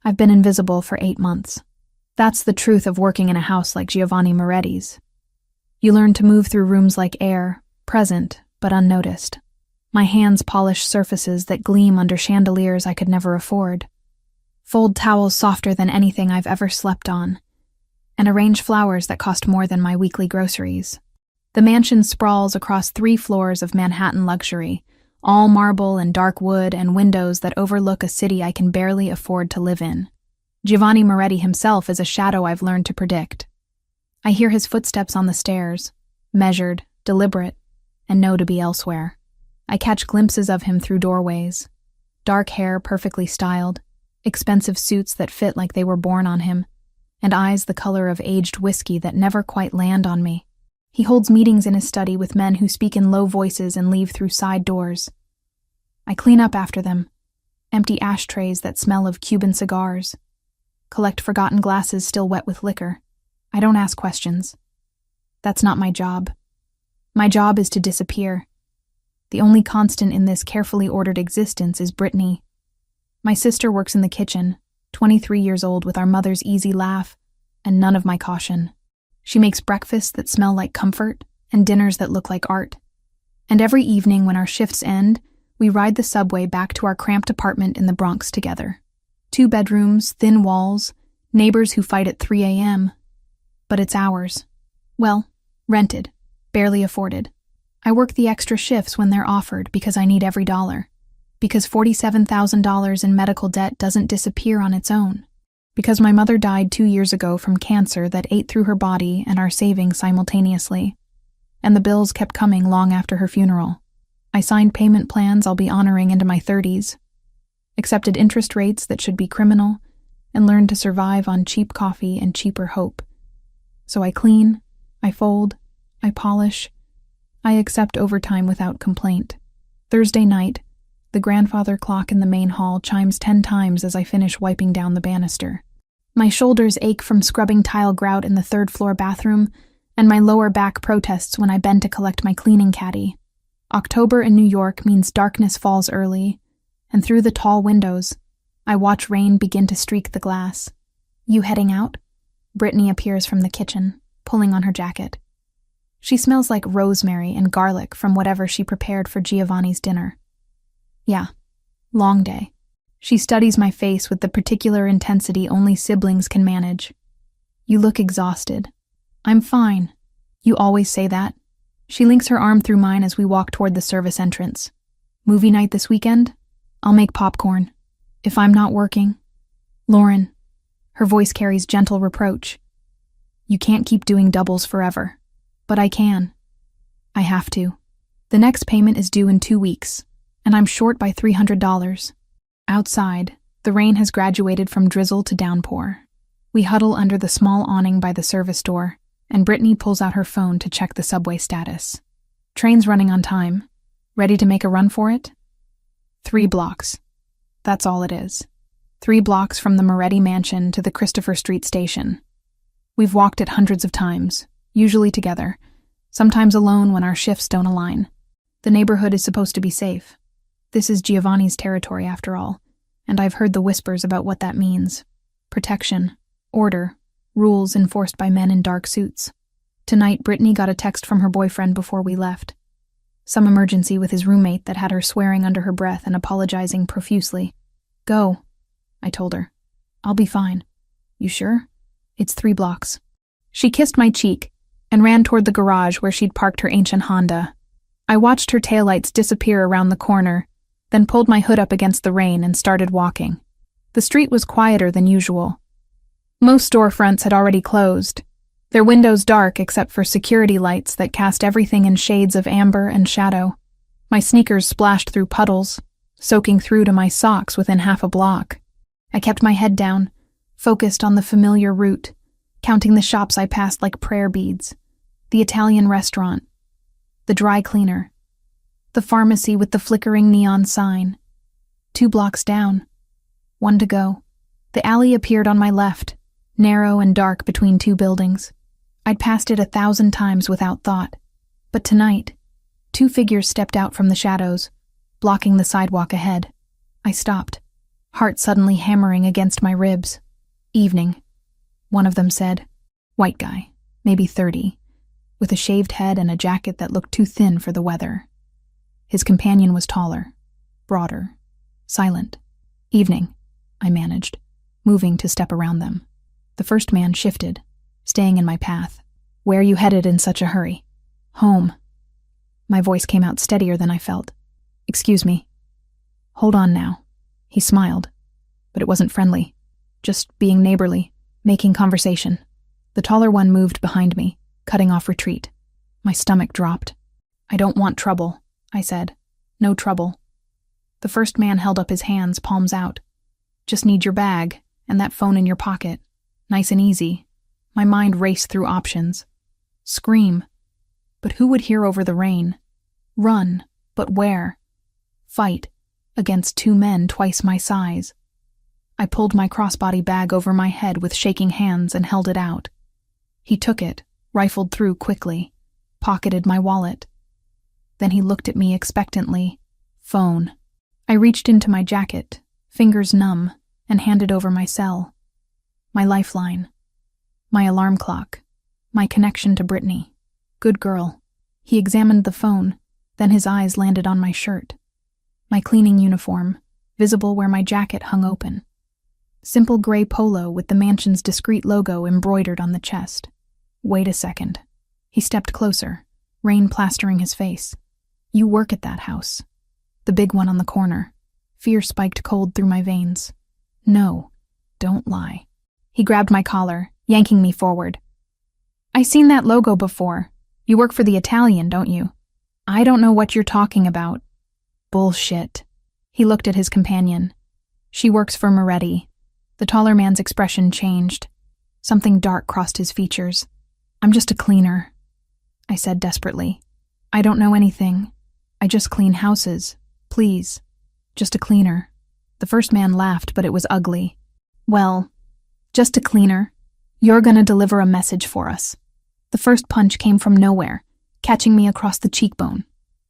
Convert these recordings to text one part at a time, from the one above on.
I've been invisible for 8 months. That's the truth of working in a house like Giovanni Moretti's. You learn to move through rooms like air, present, but unnoticed. My hands polish surfaces that gleam under chandeliers I could never afford. Fold towels softer than anything I've ever slept on. And arrange flowers that cost more than my weekly groceries. The mansion sprawls across 3 floors of Manhattan luxury, all marble and dark wood and windows that overlook a city I can barely afford to live in. Giovanni Moretti himself is a shadow I've learned to predict. I hear his footsteps on the stairs, measured, deliberate, and know to be elsewhere. I catch glimpses of him through doorways. Dark hair perfectly styled, expensive suits that fit like they were born on him, and eyes the color of aged whiskey that never quite land on me. He holds meetings in his study with men who speak in low voices and leave through side doors. I clean up after them, empty ashtrays that smell of Cuban cigars, collect forgotten glasses still wet with liquor. I don't ask questions. That's not my job. My job is to disappear. The only constant in this carefully ordered existence is Brittany. My sister works in the kitchen, 23 years old with our mother's easy laugh and none of my caution. She makes breakfasts that smell like comfort and dinners that look like art. And every evening when our shifts end, we ride the subway back to our cramped apartment in the Bronx together. 2 bedrooms, thin walls, neighbors who fight at 3 a.m. But it's ours. Well, rented, barely afforded. I work the extra shifts when they're offered because I need every dollar. Because $47,000 in medical debt doesn't disappear on its own. Because my mother died 2 years ago from cancer that ate through her body and our savings simultaneously. And the bills kept coming long after her funeral. I signed payment plans I'll be honoring into my 30s. Accepted interest rates that should be criminal, and learned to survive on cheap coffee and cheaper hope. So I clean, I fold, I polish, I accept overtime without complaint. Thursday night, the grandfather clock in the main hall chimes 10 times as I finish wiping down the banister. My shoulders ache from scrubbing tile grout in the 3rd-floor bathroom, and my lower back protests when I bend to collect my cleaning caddy. October in New York means darkness falls early, and through the tall windows, I watch rain begin to streak the glass. You heading out? Brittany appears from the kitchen, pulling on her jacket. She smells like rosemary and garlic from whatever she prepared for Giovanni's dinner. Yeah, long day. She studies my face with the particular intensity only siblings can manage. You look exhausted. I'm fine. You always say that. She links her arm through mine as we walk toward the service entrance. Movie night this weekend? I'll make popcorn. If I'm not working. Lauren. Her voice carries gentle reproach. You can't keep doing doubles forever. But I can. I have to. The next payment is due in 2 weeks, and I'm short by $300. Outside, the rain has graduated from drizzle to downpour. We huddle under the small awning by the service door, and Brittany pulls out her phone to check the subway status. Train's running on time. Ready to make a run for it? 3 blocks. That's all it is. 3 blocks from the Moretti mansion to the Christopher Street station. We've walked it hundreds of times, usually together, sometimes alone when our shifts don't align. The neighborhood is supposed to be safe. This is Giovanni's territory after all, and I've heard the whispers about what that means. Protection, order, rules enforced by men in dark suits. Tonight, Brittany got a text from her boyfriend before we left. Some emergency with his roommate that had her swearing under her breath and apologizing profusely. Go, I told her. I'll be fine. You sure? It's 3 blocks. She kissed my cheek and ran toward the garage where she'd parked her ancient Honda. I watched her taillights disappear around the corner, then pulled my hood up against the rain and started walking. The street was quieter than usual. Most storefronts had already closed, their windows dark except for security lights that cast everything in shades of amber and shadow. My sneakers splashed through puddles, soaking through to my socks within half a block. I kept my head down, focused on the familiar route, counting the shops I passed like prayer beads. The Italian restaurant, the dry cleaner, the pharmacy with the flickering neon sign. 2 blocks down. 1 to go. The alley appeared on my left, narrow and dark between 2 buildings. I'd passed it 1,000 times without thought. But tonight, 2 figures stepped out from the shadows, blocking the sidewalk ahead. I stopped, heart suddenly hammering against my ribs. Evening, one of them said. White guy, maybe 30, with a shaved head and a jacket that looked too thin for the weather. His companion was taller, broader, silent. Evening, I managed, moving to step around them. The first man shifted, staying in my path. Where are you headed in such a hurry? Home. My voice came out steadier than I felt. Excuse me. Hold on now. He smiled, but it wasn't friendly. Just being neighborly, making conversation. The taller one moved behind me, cutting off retreat. My stomach dropped. I don't want trouble, I said. No trouble. The first man held up his hands, palms out. Just need your bag, and that phone in your pocket. Nice and easy. My mind raced through options. Scream. But who would hear over the rain? Run. But where? Fight. Against 2 men twice my size. I pulled my crossbody bag over my head with shaking hands and held it out. He took it, rifled through quickly, pocketed my wallet. Then he looked at me expectantly. Phone. I reached into my jacket, fingers numb, and handed over my cell. My lifeline. My alarm clock. My connection to Brittany. Good girl. He examined the phone, then his eyes landed on my shirt. My cleaning uniform, visible where my jacket hung open. Simple gray polo with the mansion's discreet logo embroidered on the chest. Wait a second. He stepped closer, rain plastering his face. You work at that house. The big one on the corner. Fear spiked cold through my veins. No, don't lie. He grabbed my collar, yanking me forward. I seen that logo before. You work for the Italian, don't you? I don't know what you're talking about. Bullshit. He looked at his companion. She works for Moretti. The taller man's expression changed. Something dark crossed his features. I'm just a cleaner, I said desperately. I don't know anything. I just clean houses. Please. Just a cleaner. The first man laughed, but it was ugly. Well, just a cleaner. You're gonna deliver a message for us. The first punch came from nowhere, catching me across the cheekbone.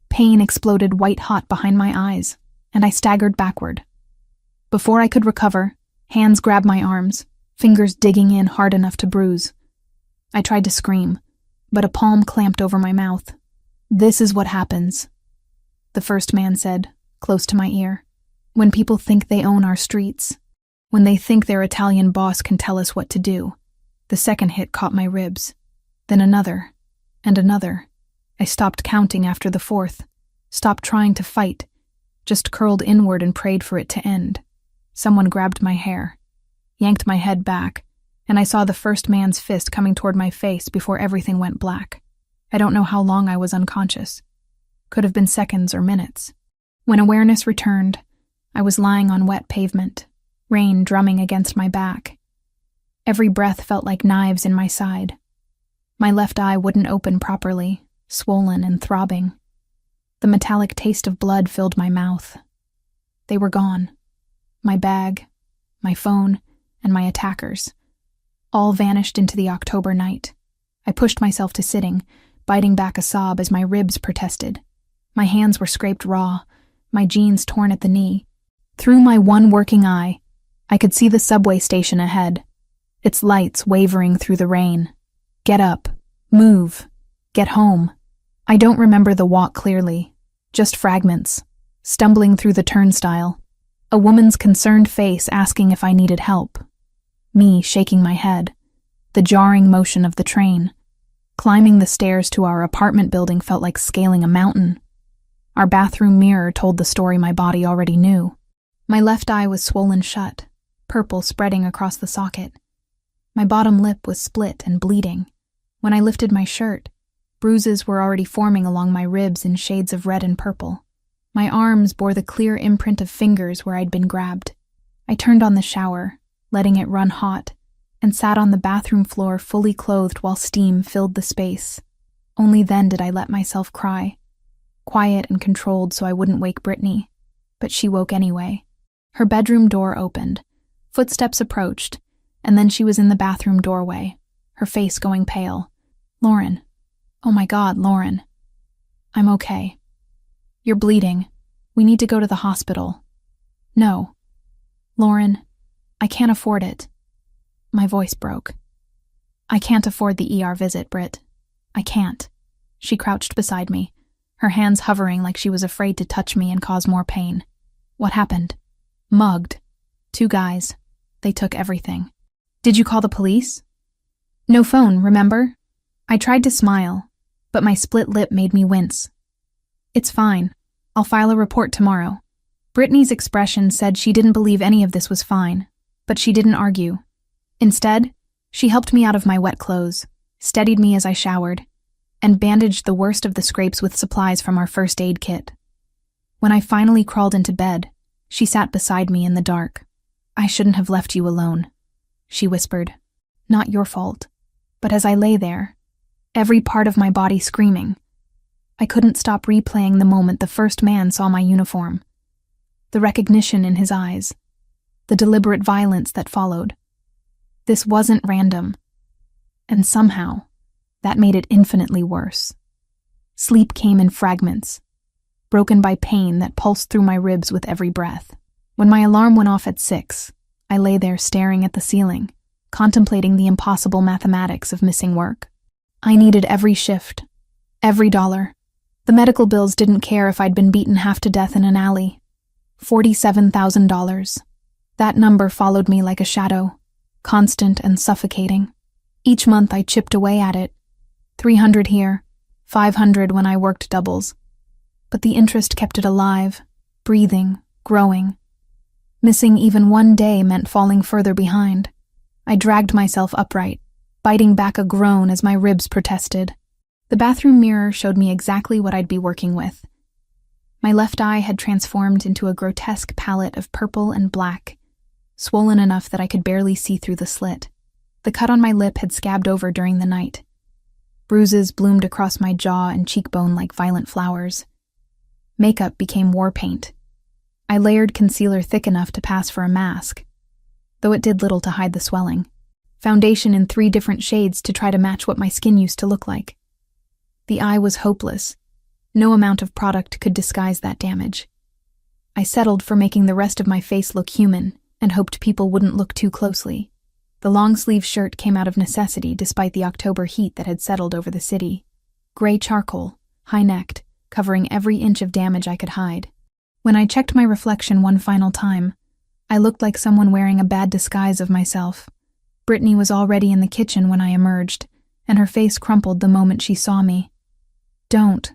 Pain exploded white-hot behind my eyes, and I staggered backward. Before I could recover, hands grabbed my arms, fingers digging in hard enough to bruise. I tried to scream, but a palm clamped over my mouth. This is what happens, the first man said, close to my ear. When people think they own our streets. When they think their Italian boss can tell us what to do. The second hit caught my ribs. Then another, and another. I stopped counting after the fourth, stopped trying to fight, just curled inward and prayed for it to end. Someone grabbed my hair, yanked my head back, and I saw the first man's fist coming toward my face before everything went black. I don't know how long I was unconscious. Could have been seconds or minutes. When awareness returned, I was lying on wet pavement, rain drumming against my back. Every breath felt like knives in my side. My left eye wouldn't open properly, swollen and throbbing. The metallic taste of blood filled my mouth. They were gone. My bag, my phone, and my attackers. All vanished into the October night. I pushed myself to sitting, biting back a sob as my ribs protested. My hands were scraped raw, my jeans torn at the knee. Through my one working eye, I could see the subway station ahead, its lights wavering through the rain. Get up, move, get home. I don't remember the walk clearly, just fragments, stumbling through the turnstile. A woman's concerned face asking if I needed help. Me shaking my head. The jarring motion of the train. Climbing the stairs to our apartment building felt like scaling a mountain. Our bathroom mirror told the story my body already knew. My left eye was swollen shut, purple spreading across the socket. My bottom lip was split and bleeding. When I lifted my shirt, bruises were already forming along my ribs in shades of red and purple. My arms bore the clear imprint of fingers where I'd been grabbed. I turned on the shower, letting it run hot, and sat on the bathroom floor fully clothed while steam filled the space. Only then did I let myself cry, quiet and controlled so I wouldn't wake Brittany. But she woke anyway. Her bedroom door opened. Footsteps approached, and then she was in the bathroom doorway, her face going pale. Lauren. Oh my God, Lauren. I'm okay. You're bleeding. We need to go to the hospital. No. Lauren, I can't afford it. My voice broke. I can't afford the ER visit, Britt. I can't. She crouched beside me, her hands hovering like she was afraid to touch me and cause more pain. What happened? Mugged. 2 guys. They took everything. Did you call the police? No phone, remember? I tried to smile, but my split lip made me wince. It's fine. I'll file a report tomorrow. Brittany's expression said she didn't believe any of this was fine, but she didn't argue. Instead, she helped me out of my wet clothes, steadied me as I showered, and bandaged the worst of the scrapes with supplies from our first aid kit. When I finally crawled into bed, she sat beside me in the dark. I shouldn't have left you alone, she whispered. Not your fault. But as I lay there, every part of my body screaming, I couldn't stop replaying the moment the first man saw my uniform. The recognition in his eyes, the deliberate violence that followed. This wasn't random. And somehow, that made it infinitely worse. Sleep came in fragments, broken by pain that pulsed through my ribs with every breath. When my alarm went off at 6, I lay there staring at the ceiling, contemplating the impossible mathematics of missing work. I needed every shift, every dollar. The medical bills didn't care if I'd been beaten half to death in an alley. $47,000. That number followed me like a shadow, constant and suffocating. Each month I chipped away at it. 300 here, 500 when I worked doubles. But the interest kept it alive, breathing, growing. Missing even one day meant falling further behind. I dragged myself upright, biting back a groan as my ribs protested. The bathroom mirror showed me exactly what I'd be working with. My left eye had transformed into a grotesque palette of purple and black, swollen enough that I could barely see through the slit. The cut on my lip had scabbed over during the night. Bruises bloomed across my jaw and cheekbone like violent flowers. Makeup became war paint. I layered concealer thick enough to pass for a mask, though it did little to hide the swelling. Foundation in 3 different shades to try to match what my skin used to look like. The eye was hopeless. No amount of product could disguise that damage. I settled for making the rest of my face look human and hoped people wouldn't look too closely. The long-sleeve shirt came out of necessity despite the October heat that had settled over the city. Gray charcoal, high-necked, covering every inch of damage I could hide. When I checked my reflection one final time, I looked like someone wearing a bad disguise of myself. Brittany was already in the kitchen when I emerged, and her face crumpled the moment she saw me. Don't,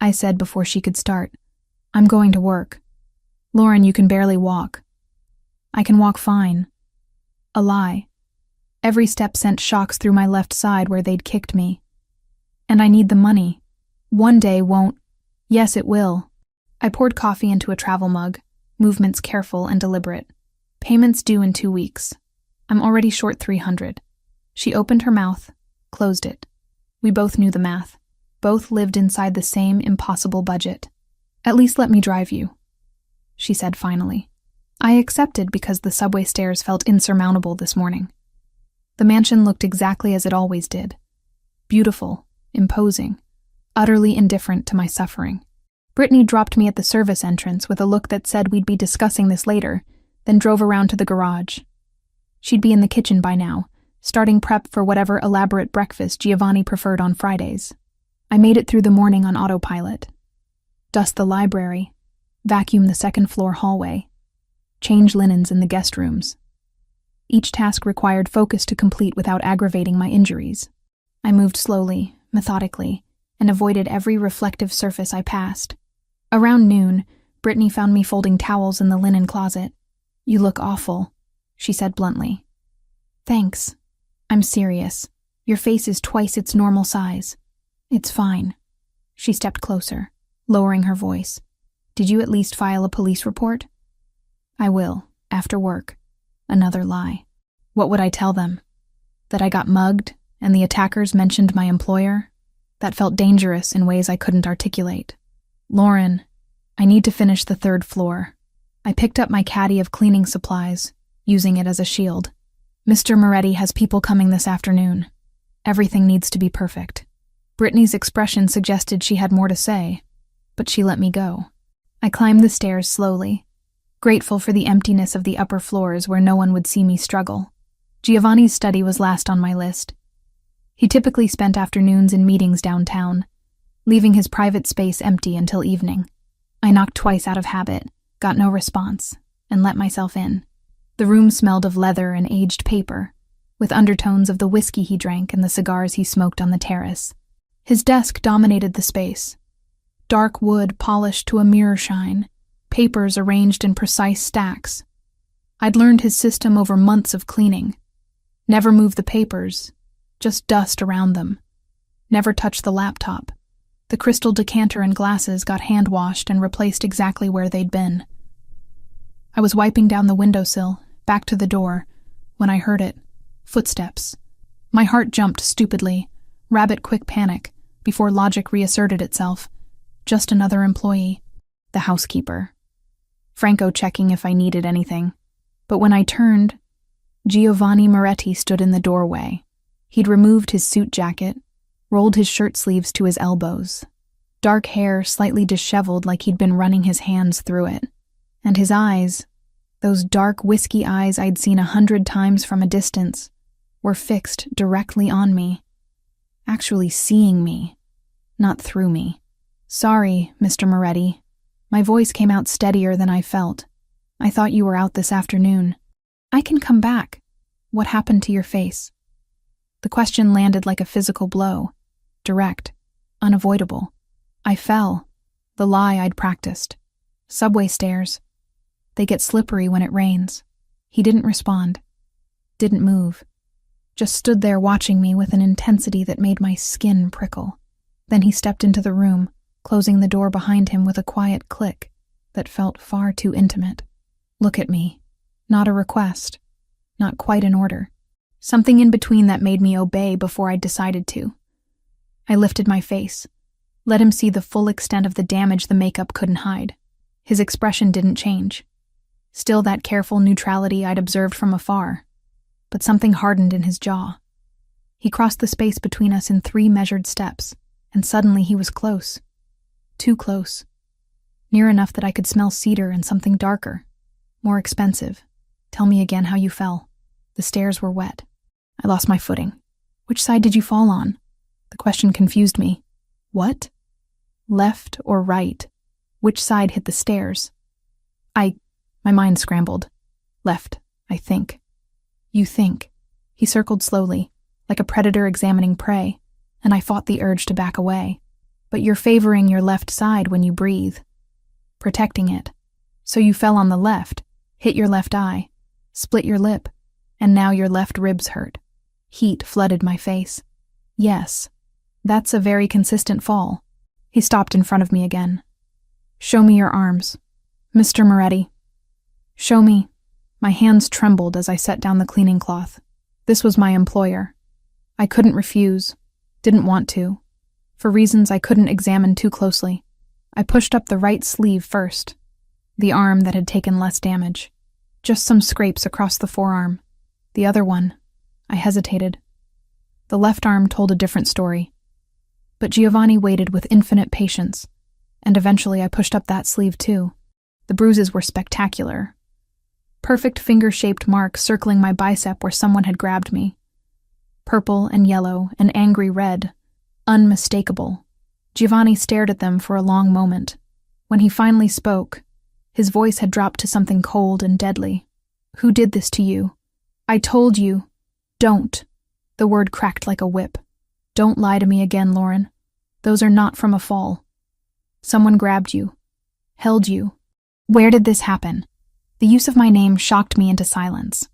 I said before she could start. I'm going to work. Lauren, you can barely walk. I can walk fine. A lie. Every step sent shocks through my left side where they'd kicked me. And I need the money. One day won't. Yes, it will. I poured coffee into a travel mug, movements careful and deliberate. Payments due in 2 weeks. I'm already short 300. She opened her mouth, closed it. We both knew the math. Both lived inside the same impossible budget. At least let me drive you, she said finally. I accepted because the subway stairs felt insurmountable this morning. The mansion looked exactly as it always did. Beautiful, imposing, utterly indifferent to my suffering. Brittany dropped me at the service entrance with a look that said we'd be discussing this later, then drove around to the garage. She'd be in the kitchen by now, starting prep for whatever elaborate breakfast Giovanni preferred on Fridays. I made it through the morning on autopilot. Dust the library, vacuum the second-floor hallway, change linens in the guest rooms. Each task required focus to complete without aggravating my injuries. I moved slowly, methodically, and avoided every reflective surface I passed. Around noon, Brittany found me folding towels in the linen closet. You look awful, she said bluntly. Thanks. I'm serious. Your face is twice its normal size. It's fine. She stepped closer, lowering her voice. Did you at least file a police report? I will, after work. Another lie. What would I tell them? That I got mugged, and the attackers mentioned my employer? That felt dangerous in ways I couldn't articulate. Lauren, I need to finish the 3rd floor. I picked up my caddy of cleaning supplies, using it as a shield. Mr. Moretti has people coming this afternoon. Everything needs to be perfect. Brittany's expression suggested she had more to say, but she let me go. I climbed the stairs slowly, grateful for the emptiness of the upper floors where no one would see me struggle. Giovanni's study was last on my list. He typically spent afternoons in meetings downtown, leaving his private space empty until evening. I knocked twice out of habit, got no response, and let myself in. The room smelled of leather and aged paper, with undertones of the whiskey he drank and the cigars he smoked on the terrace. His desk dominated the space. Dark wood polished to a mirror shine, papers arranged in precise stacks. I'd learned his system over months of cleaning. Never move the papers, just dust around them. Never touch the laptop. The crystal decanter and glasses got hand-washed and replaced exactly where they'd been. I was wiping down the windowsill, back to the door, when I heard it. Footsteps. My heart jumped stupidly, rabbit-quick panic, before logic reasserted itself. Just another employee. The housekeeper. Franco checking if I needed anything. But when I turned, Giovanni Moretti stood in the doorway. He'd removed his suit jacket, rolled his shirt sleeves to his elbows. Dark hair slightly disheveled like he'd been running his hands through it. And his eyes, those dark whiskey eyes I'd seen 100 times from a distance, were fixed directly on me. Actually seeing me, not through me. "Sorry, Mr. Moretti." My voice came out steadier than I felt. "I thought you were out this afternoon." "I can come back. What happened to your face?" The question landed like a physical blow. Direct. Unavoidable. I fell. The lie I'd practiced. Subway stairs. They get slippery when it rains. He didn't respond. Didn't move. Just stood there watching me with an intensity that made my skin prickle. Then he stepped into the room, closing the door behind him with a quiet click that felt far too intimate. Look at me. Not a request. Not quite an order. Something in between that made me obey before I'd decided to. I lifted my face, let him see the full extent of the damage the makeup couldn't hide. His expression didn't change. Still that careful neutrality I'd observed from afar. But something hardened in his jaw. He crossed the space between us in 3 measured steps, and suddenly he was close. Too close. Near enough that I could smell cedar and something darker. More expensive. "Tell me again how you fell." The stairs were wet. I lost my footing. "Which side did you fall on?" The question confused me. What? Left or right? Which side hit the stairs? My mind scrambled. Left, I think. "You think." He circled slowly, like a predator examining prey, and I fought the urge to back away. "But you're favoring your left side when you breathe. Protecting it. So you fell on the left, hit your left eye, split your lip, and now your left ribs hurt." Heat flooded my face. "Yes, that's a very consistent fall." He stopped in front of me again. "Show me your arms. Mr. Moretti." "Show me." My hands trembled as I set down the cleaning cloth. This was my employer. I couldn't refuse, didn't want to, for reasons I couldn't examine too closely. I pushed up the right sleeve first, the arm that had taken less damage. Just some scrapes across the forearm. The other one, I hesitated. The left arm told a different story. But Giovanni waited with infinite patience, and eventually I pushed up that sleeve too. The bruises were spectacular. Perfect finger-shaped marks circling my bicep where someone had grabbed me. Purple and yellow and angry red. Unmistakable. Giovanni stared at them for a long moment. When he finally spoke, his voice had dropped to something cold and deadly. "Who did this to you?" "I told you." "Don't." The word cracked like a whip. "Don't lie to me again, Lauren. Those are not from a fall. Someone grabbed you. Held you. Where did this happen?" The use of my name shocked me into silence.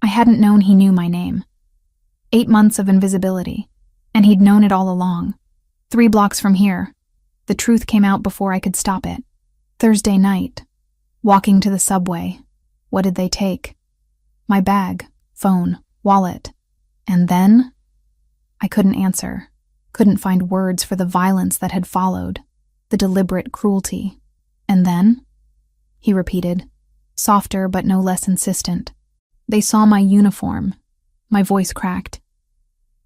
I hadn't known he knew my name. 8 months of invisibility, and he'd known it all along. 3 blocks from here. The truth came out before I could stop it. Thursday night. Walking to the subway. What did they take? My bag, phone, wallet. And then? I couldn't answer. Couldn't find words for the violence that had followed. The deliberate cruelty. "And then?" he repeated, softer but no less insistent. "They saw my uniform." My voice cracked.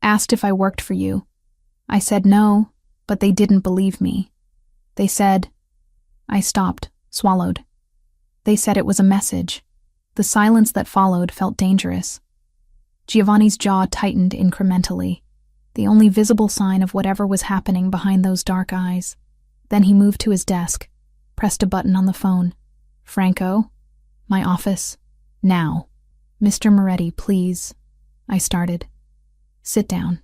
"Asked if I worked for you. I said no, but they didn't believe me. They said..." I stopped, swallowed. They said it was a message. The silence that followed felt dangerous. Giovanni's jaw tightened incrementally, the only visible sign of whatever was happening behind those dark eyes. Then he moved to his desk, pressed a button on the phone. "Franco? My office? Now." "Mr. Moretti, please," I started. "Sit down.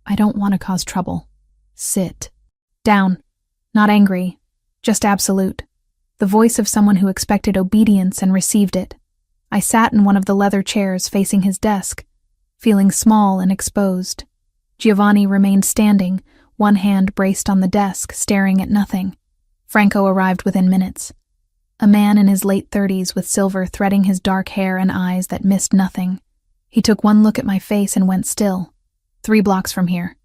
I don't want to cause trouble." "Sit down." Not angry, just absolute. The voice of someone who expected obedience and received it. I sat in one of the leather chairs facing his desk, feeling small and exposed. Giovanni remained standing, one hand braced on the desk, staring at nothing. Franco arrived within minutes. A man in his late 30s with silver threading his dark hair and eyes that missed nothing. He took one look at my face and went still. "3 blocks from here,"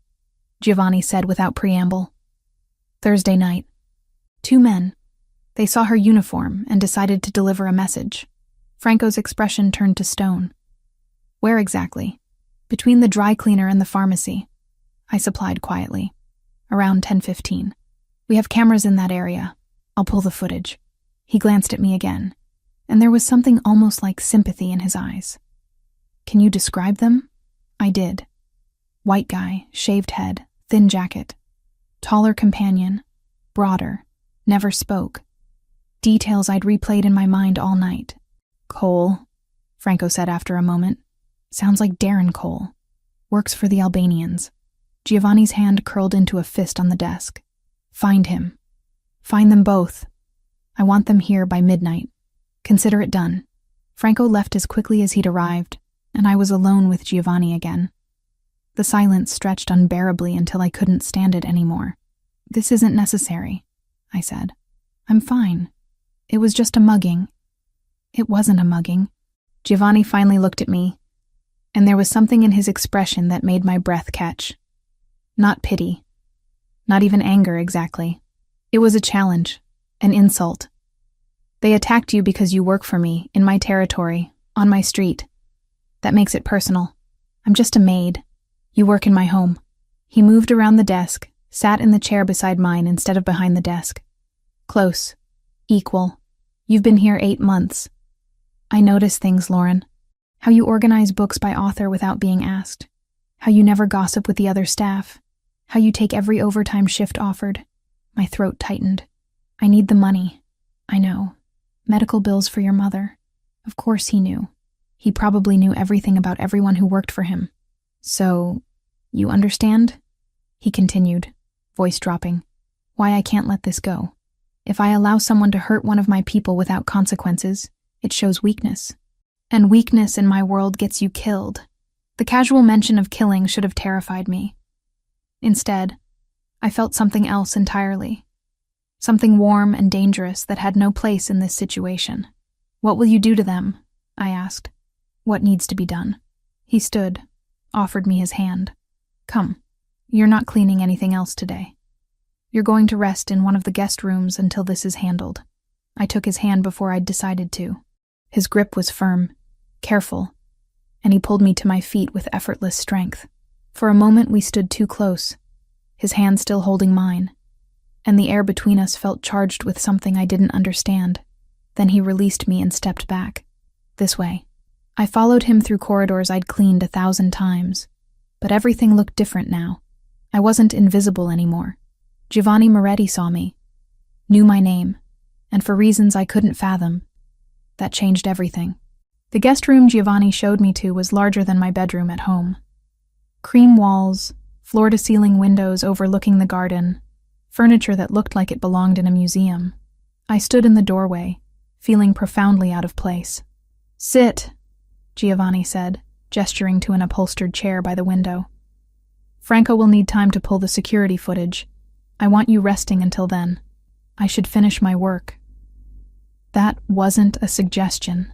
Giovanni said without preamble. "Thursday night. 2 men. They saw her uniform and decided to deliver a message." Franco's expression turned to stone. "Where exactly?" "Between the dry cleaner and the pharmacy," I supplied quietly. "Around 10:15. We have cameras in that area. I'll pull the footage." He glanced at me again, and there was something almost like sympathy in his eyes. "Can you describe them?" I did. White guy, shaved head, thin jacket. Taller companion, broader, never spoke. Details I'd replayed in my mind all night. "Cole," Franco said after a moment. "Sounds like Darren Cole. Works for the Albanians." Giovanni's hand curled into a fist on the desk. "Find him. Find them both. I want them here by midnight. Consider it done." Franco left as quickly as he'd arrived, and I was alone with Giovanni again. The silence stretched unbearably until I couldn't stand it anymore. "This isn't necessary," I said. "I'm fine. It was just a mugging." "It wasn't a mugging." Giovanni finally looked at me, and there was something in his expression that made my breath catch. Not pity. Not even anger exactly. It was a challenge, an insult. "They attacked you because you work for me, in my territory, on my street. That makes it personal. I'm just a maid. You work in my home." He moved around the desk, sat in the chair beside mine instead of behind the desk. "Close. Equal. You've been here 8 months. I notice things, Lauren. How you organize books by author without being asked. How you never gossip with the other staff. How you take every overtime shift offered." My throat tightened. "I need the money. I know. Medical bills for your mother." Of course he knew. He probably knew everything about everyone who worked for him. "So, you understand?" He continued, voice dropping. "Why I can't let this go. If I allow someone to hurt one of my people without consequences, it shows weakness. And weakness in my world gets you killed." The casual mention of killing should have terrified me. Instead, I felt something else entirely. Something warm and dangerous that had no place in this situation. "What will you do to them?" I asked. "What needs to be done?" He stood, offered me his hand. "Come. You're not cleaning anything else today. You're going to rest in one of the guest rooms until this is handled." I took his hand before I'd decided to. His grip was firm, careful, and he pulled me to my feet with effortless strength. For a moment we stood too close, his hand still holding mine, and the air between us felt charged with something I didn't understand. Then he released me and stepped back. "This way." I followed him through corridors I'd cleaned 1,000 times, but everything looked different now. I wasn't invisible anymore. Giovanni Moretti saw me, knew my name, and for reasons I couldn't fathom. That changed everything. The guest room Giovanni showed me to was larger than my bedroom at home. Cream walls, floor-to-ceiling windows overlooking the garden, furniture that looked like it belonged in a museum. I stood in the doorway, feeling profoundly out of place. "Sit," Giovanni said, gesturing to an upholstered chair by the window. "Franco will need time to pull the security footage. I want you resting until then. I should finish my work." That wasn't a suggestion.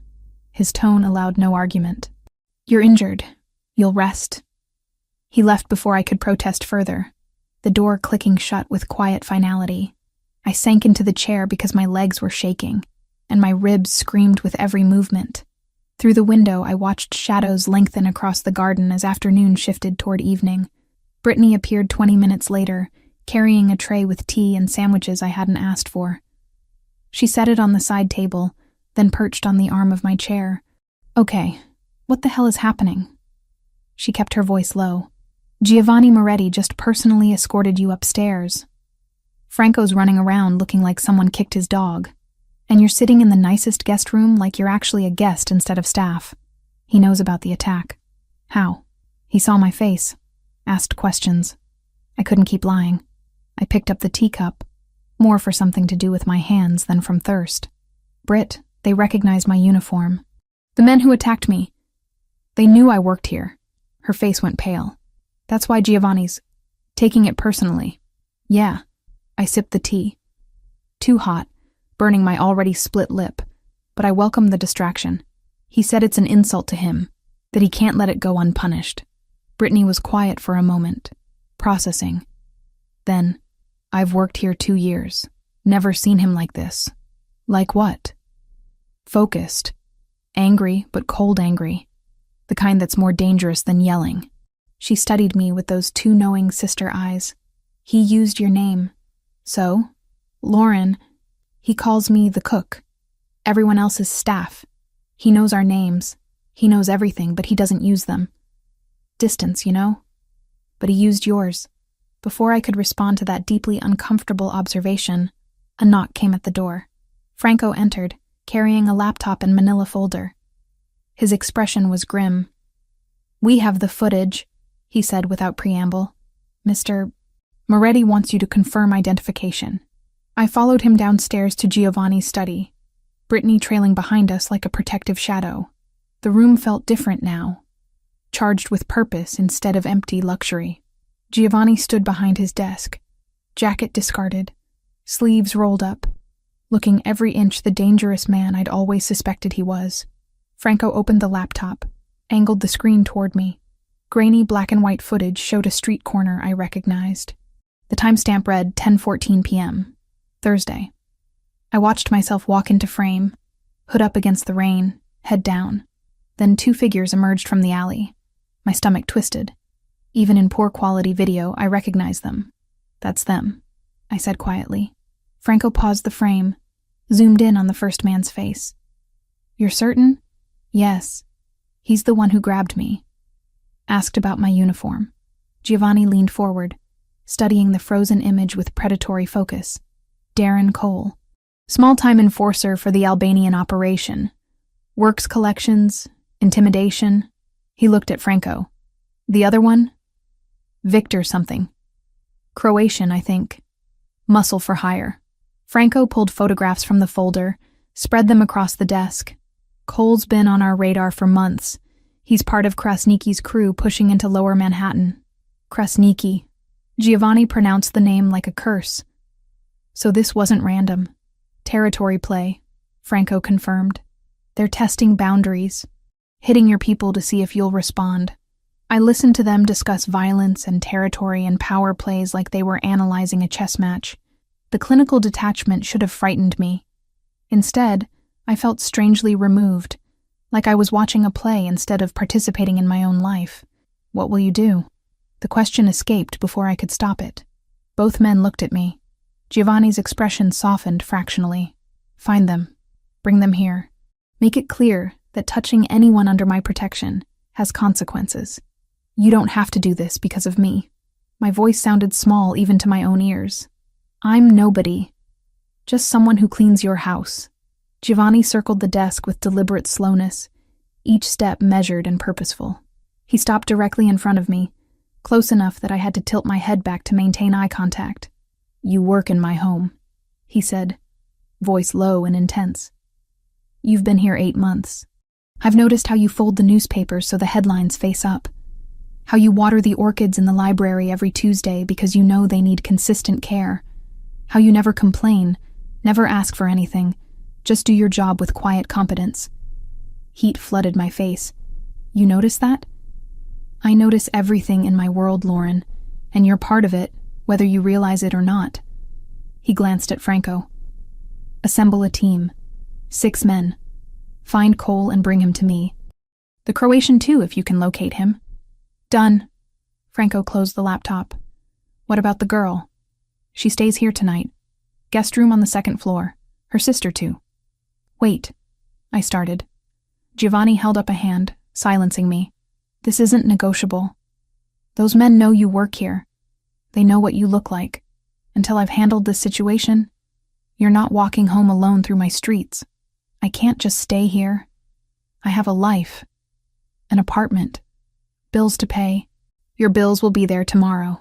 His tone allowed no argument. "You're injured. You'll rest." He left before I could protest further, the door clicking shut with quiet finality. I sank into the chair because my legs were shaking, and my ribs screamed with every movement. Through the window, I watched shadows lengthen across the garden as afternoon shifted toward evening. Brittany appeared 20 minutes later, carrying a tray with tea and sandwiches I hadn't asked for. She set it on the side table, then perched on the arm of my chair. Okay, what the hell is happening? She kept her voice low. Giovanni Moretti just personally escorted you upstairs. Franco's running around looking like someone kicked his dog. And you're sitting in the nicest guest room like you're actually a guest instead of staff. He knows about the attack. How? He saw my face. Asked questions. I couldn't keep lying. I picked up the teacup, more for something to do with my hands than from thirst. Britt, they recognized my uniform. The men who attacked me. They knew I worked here. Her face went pale. That's why Giovanni's taking it personally. Yeah. I sipped the tea. Too hot, burning my already split lip, but I welcomed the distraction. He said it's an insult to him, that he can't let it go unpunished. Brittany was quiet for a moment, processing. Then, I've worked here 2 years. Never seen him like this. Like what? Focused. Angry, but cold angry. The kind that's more dangerous than yelling. She studied me with those 2 knowing sister eyes. He used your name. So, Lauren, he calls me the cook. Everyone else is staff. He knows our names. He knows everything, but he doesn't use them. Distance, you know? But he used yours. Before I could respond to that deeply uncomfortable observation, a knock came at the door. Franco entered, carrying a laptop and manila folder. His expression was grim. We have the footage, he said without preamble. Mr. Moretti wants you to confirm identification. I followed him downstairs to Giovanni's study, Brittany trailing behind us like a protective shadow. The room felt different now, charged with purpose instead of empty luxury. Giovanni stood behind his desk, jacket discarded, sleeves rolled up, looking every inch the dangerous man I'd always suspected he was. Franco opened the laptop, angled the screen toward me. Grainy black and white footage showed a street corner I recognized. The timestamp read 10:14 p.m., Thursday. I watched myself walk into frame, hood up against the rain, head down. Then 2 figures emerged from the alley. My stomach twisted. Even in poor quality video, I recognized them. That's them, I said quietly. Franco paused the frame, zoomed in on the first man's face. You're certain? Yes. He's the one who grabbed me. Asked about my uniform. Giovanni leaned forward, studying the frozen image with predatory focus. Darren Cole. Small-time enforcer for the Albanian operation. Works collections, intimidation. He looked at Franco. The other one? Victor something. Croatian, I think. Muscle for hire. Franco pulled photographs from the folder, spread them across the desk. Cole's been on our radar for months. He's part of Krasniki's crew pushing into Lower Manhattan. Krasniki. Giovanni pronounced the name like a curse. So this wasn't random. Territory play, Franco confirmed. They're testing boundaries, hitting your people to see if you'll respond. I listened to them discuss violence and territory and power plays like they were analyzing a chess match. The clinical detachment should have frightened me. Instead, I felt strangely removed, like I was watching a play instead of participating in my own life. What will you do? The question escaped before I could stop it. Both men looked at me. Giovanni's expression softened fractionally. Find them. Bring them here. Make it clear that touching anyone under my protection has consequences. You don't have to do this because of me. My voice sounded small even to my own ears. I'm nobody. Just someone who cleans your house. Giovanni circled the desk with deliberate slowness, each step measured and purposeful. He stopped directly in front of me, close enough that I had to tilt my head back to maintain eye contact. You work in my home, he said, voice low and intense. You've been here 8 months. I've noticed how you fold the newspapers so the headlines face up. How you water the orchids in the library every Tuesday because you know they need consistent care. How you never complain, never ask for anything, just do your job with quiet competence. Heat flooded my face. You notice that? I notice everything in my world, Lauren, and you're part of it, whether you realize it or not. He glanced at Franco. Assemble a team. 6 men. Find Cole and bring him to me. The Croatian too, if you can locate him. Done. Franco closed the laptop. What about the girl? She stays here tonight. Guest room on the 2nd floor. Her sister too. Wait. I started. Giovanni held up a hand, silencing me. This isn't negotiable. Those men know you work here. They know what you look like. Until I've handled this situation, you're not walking home alone through my streets. I can't just stay here. I have a life. An apartment. Bills to pay. Your bills will be there tomorrow.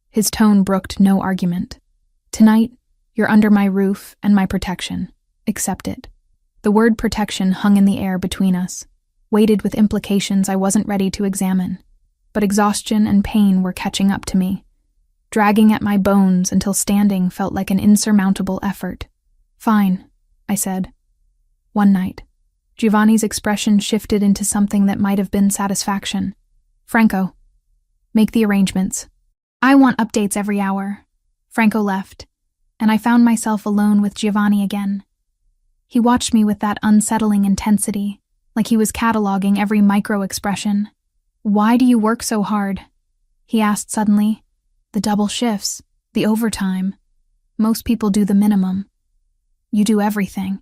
His tone brooked no argument. Tonight, you're under my roof and my protection. Accept it. The word protection hung in the air between us, weighted with implications I wasn't ready to examine. But exhaustion and pain were catching up to me, dragging at my bones until standing felt like an insurmountable effort. Fine, I said. One night, Giovanni's expression shifted into something that might have been satisfaction. Franco, make the arrangements. I want updates every hour. Franco left, and I found myself alone with Giovanni again. He watched me with that unsettling intensity, like he was cataloging every micro-expression. Why do you work so hard? He asked suddenly. The double shifts, the overtime. Most people do the minimum. You do everything.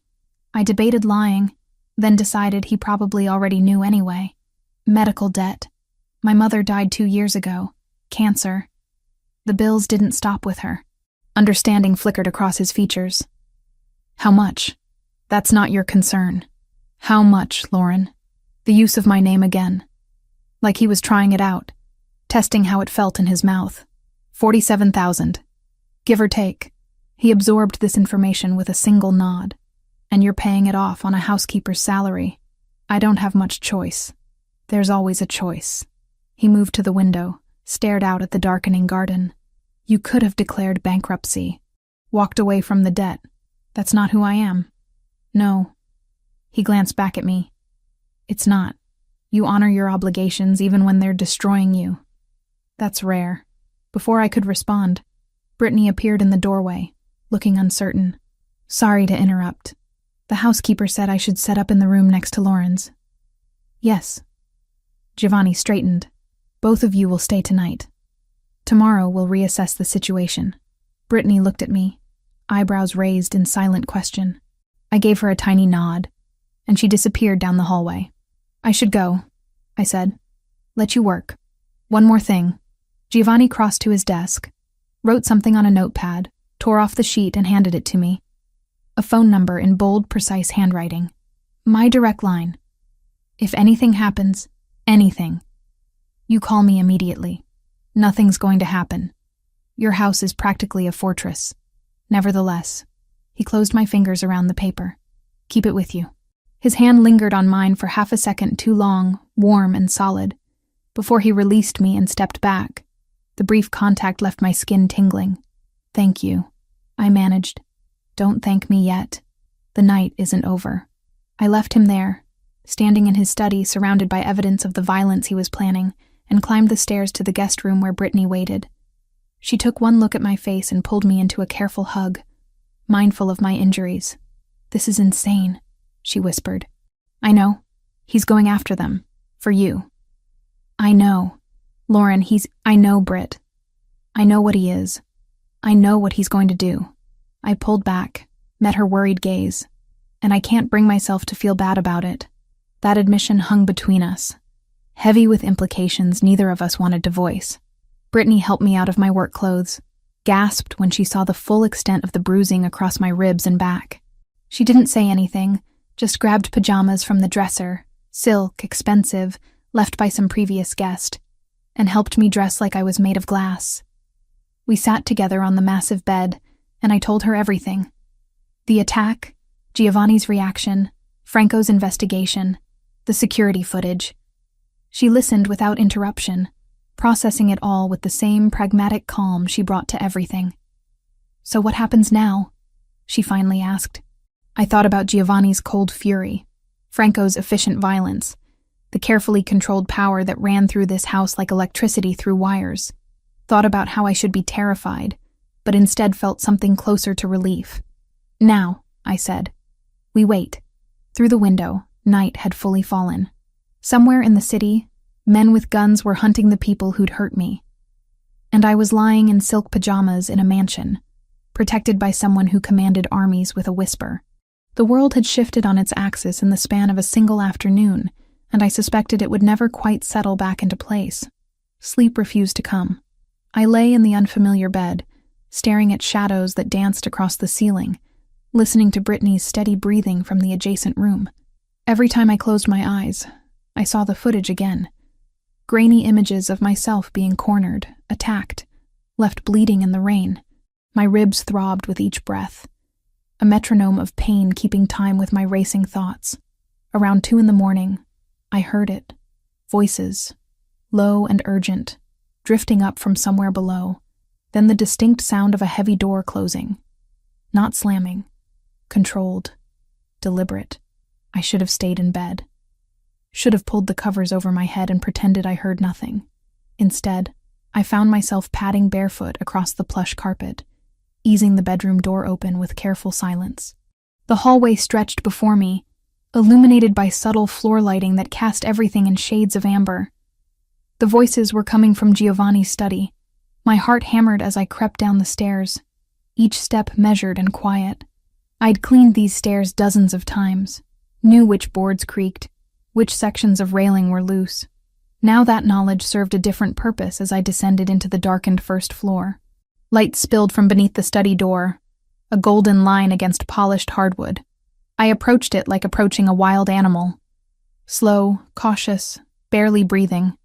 I debated lying, then decided he probably already knew anyway. Medical debt. My mother died 2 years ago. Cancer. The bills didn't stop with her. Understanding flickered across his features. How much? That's not your concern. How much, Lauren? The use of my name again. Like he was trying it out, testing how it felt in his mouth. 47,000. Give or take. He absorbed this information with a single nod. And you're paying it off on a housekeeper's salary. I don't have much choice. There's always a choice. He moved to the window, stared out at the darkening garden. You could have declared bankruptcy, walked away from the debt. That's not who I am. No. He glanced back at me. It's not. You honor your obligations even when they're destroying you. That's rare. Before I could respond, Brittany appeared in the doorway, looking uncertain. Sorry to interrupt. The housekeeper said I should set up in the room next to Lauren's. Yes. Giovanni straightened. Both of you will stay tonight. Tomorrow we'll reassess the situation. Brittany looked at me, eyebrows raised in silent question. I gave her a tiny nod, and she disappeared down the hallway. I should go, I said. Let you work. One more thing. Giovanni crossed to his desk, wrote something on a notepad, tore off the sheet and handed it to me. A phone number in bold, precise handwriting. My direct line. If anything happens, anything, you call me immediately. Nothing's going to happen. Your house is practically a fortress. Nevertheless, he closed my fingers around the paper. Keep it with you. His hand lingered on mine for half a second too long, warm and solid, before he released me and stepped back. The brief contact left my skin tingling. Thank you, I managed. Don't thank me yet. The night isn't over. I left him there, standing in his study surrounded by evidence of the violence he was planning, and climbed the stairs to the guest room where Brittany waited. She took one look at my face and pulled me into a careful hug, mindful of my injuries. This is insane, she whispered. I know. He's going after them. For you. I know. Lauren, I know Britt. I know what he is. I know what he's going to do. I pulled back, met her worried gaze, and I can't bring myself to feel bad about it. That admission hung between us, heavy with implications neither of us wanted to voice. Brittany helped me out of my work clothes, gasped when she saw the full extent of the bruising across my ribs and back. She didn't say anything, just grabbed pajamas from the dresser, silk, expensive, left by some previous guest, and helped me dress like I was made of glass. We sat together on the massive bed, and I told her everything. The attack, Giovanni's reaction, Franco's investigation, the security footage. She listened without interruption, processing it all with the same pragmatic calm she brought to everything. So what happens now? She finally asked. I thought about Giovanni's cold fury, Franco's efficient violence, the carefully controlled power that ran through this house like electricity through wires. Thought about how I should be terrified, but instead felt something closer to relief. Now, I said. We wait. Through the window, night had fully fallen. Somewhere in the city, men with guns were hunting the people who'd hurt me. And I was lying in silk pajamas in a mansion, protected by someone who commanded armies with a whisper. The world had shifted on its axis in the span of a single afternoon, and I suspected it would never quite settle back into place. Sleep refused to come. I lay in the unfamiliar bed, staring at shadows that danced across the ceiling, listening to Brittany's steady breathing from the adjacent room. Every time I closed my eyes, I saw the footage again. Grainy images of myself being cornered, attacked, left bleeding in the rain. My ribs throbbed with each breath, a metronome of pain keeping time with my racing thoughts. Around 2 a.m, I heard it. Voices, low and urgent, drifting up from somewhere below. Then the distinct sound of a heavy door closing. Not slamming. Controlled. Deliberate. I should have stayed in bed. Should have pulled the covers over my head and pretended I heard nothing. Instead, I found myself padding barefoot across the plush carpet, easing the bedroom door open with careful silence. The hallway stretched before me, illuminated by subtle floor lighting that cast everything in shades of amber. The voices were coming from Giovanni's study. My heart hammered as I crept down the stairs, each step measured and quiet. I'd cleaned these stairs dozens of times, knew which boards creaked, which sections of railing were loose. Now that knowledge served a different purpose as I descended into the darkened first floor. Light spilled from beneath the study door, a golden line against polished hardwood. I approached it like approaching a wild animal. Slow, cautious, barely breathing.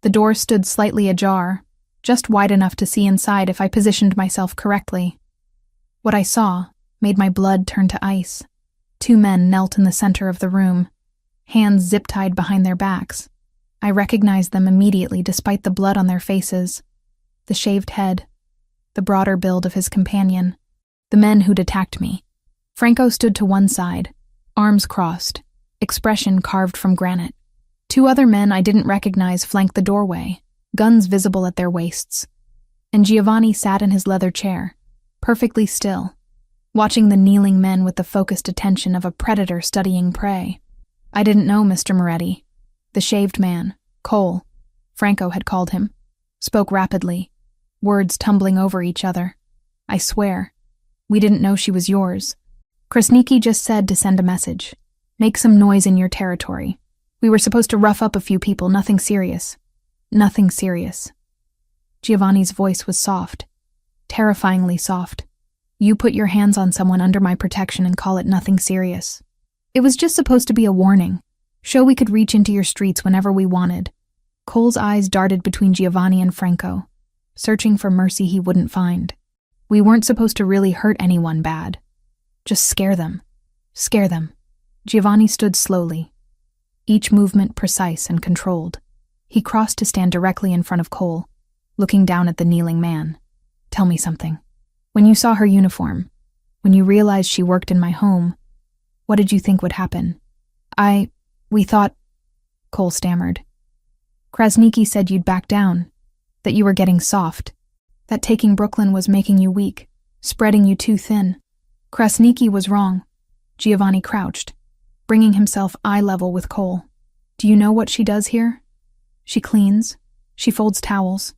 The door stood slightly ajar, just wide enough to see inside if I positioned myself correctly. What I saw made my blood turn to ice. 2 men knelt in the center of the room, hands zip-tied behind their backs. I recognized them immediately despite the blood on their faces. The shaved head, the broader build of his companion, the men who'd attacked me. Franco stood to one side, arms crossed, expression carved from granite. 2 other men I didn't recognize flanked the doorway, guns visible at their waists. And Giovanni sat in his leather chair, perfectly still, watching the kneeling men with the focused attention of a predator studying prey. I didn't know Mr. Moretti. The shaved man, Cole, Franco had called him, spoke rapidly, words tumbling over each other. I swear, we didn't know she was yours. Krasniki just said to send a message. Make some noise in your territory. We were supposed to rough up a few people, nothing serious. Nothing serious. Giovanni's voice was soft, terrifyingly soft. You put your hands on someone under my protection and call it nothing serious. It was just supposed to be a warning. Show we could reach into your streets whenever we wanted. Cole's eyes darted between Giovanni and Franco, searching for mercy he wouldn't find. We weren't supposed to really hurt anyone bad. Just scare them. Scare them. Giovanni stood slowly, each movement precise and controlled. He crossed to stand directly in front of Cole, looking down at the kneeling man. Tell me something. When you saw her uniform, when you realized she worked in my home, what did you think would happen? We thought, Cole stammered. Krasniki said you'd back down, that you were getting soft, that taking Brooklyn was making you weak, spreading you too thin. Krasniki was wrong. Giovanni crouched, bringing himself eye level with Cole. Do you know what she does here? She cleans, she folds towels,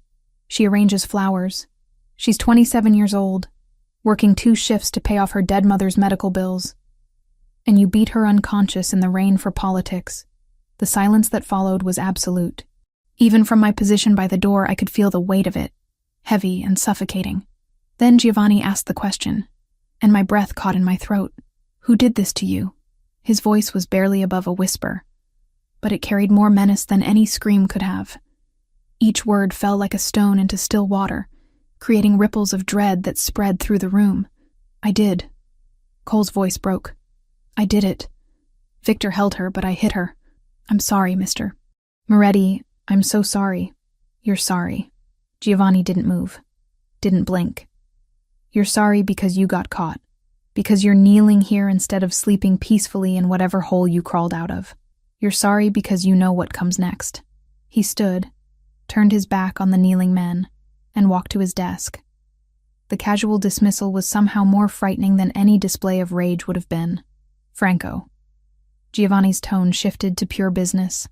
she arranges flowers. She's 27 years old, working 2 shifts to pay off her dead mother's medical bills. And you beat her unconscious in the rain for politics. The silence that followed was absolute. Even from my position by the door, I could feel the weight of it, heavy and suffocating. Then Giovanni asked the question, and my breath caught in my throat. Who did this to you? His voice was barely above a whisper, but it carried more menace than any scream could have. Each word fell like a stone into still water, creating ripples of dread that spread through the room. I did. Cole's voice broke. I did it. Victor held her, but I hit her. I'm sorry, Mr. Moretti, I'm so sorry. You're sorry. Giovanni didn't move, didn't blink. You're sorry because you got caught, because you're kneeling here instead of sleeping peacefully in whatever hole you crawled out of. You're sorry because you know what comes next. He stood, turned his back on the kneeling men, and walked to his desk. The casual dismissal was somehow more frightening than any display of rage would have been. Franco. Giovanni's tone shifted to pure business.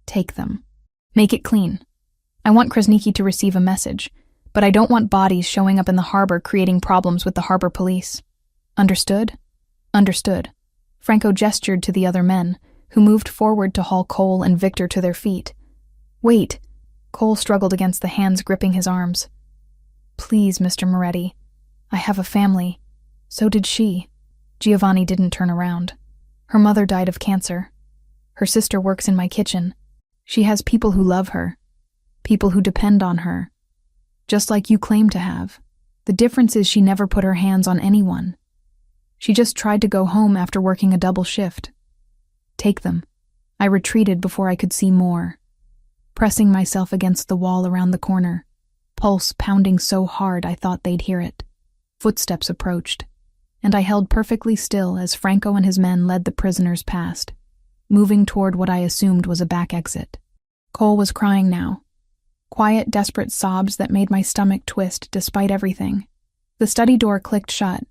Take them. Make it clean. I want Krasniki to receive a message, but I don't want bodies showing up in the harbor creating problems with the harbor police. Understood? Understood. Franco gestured to the other men, who moved forward to haul Cole and Victor to their feet. Wait. Cole struggled against the hands gripping his arms. Please, Mr. Moretti. I have a family. So did she. Giovanni didn't turn around. Her mother died of cancer. Her sister works in my kitchen. She has people who love her. People who depend on her. Just like you claim to have. The difference is she never put her hands on anyone. She just tried to go home after working a double shift. Take them. I retreated before I could see more, pressing myself against the wall around the corner, pulse pounding so hard I thought they'd hear it. Footsteps approached, and I held perfectly still as Franco and his men led the prisoners past, moving toward what I assumed was a back exit. Cole was crying now. Quiet, desperate sobs that made my stomach twist despite everything. The study door clicked shut.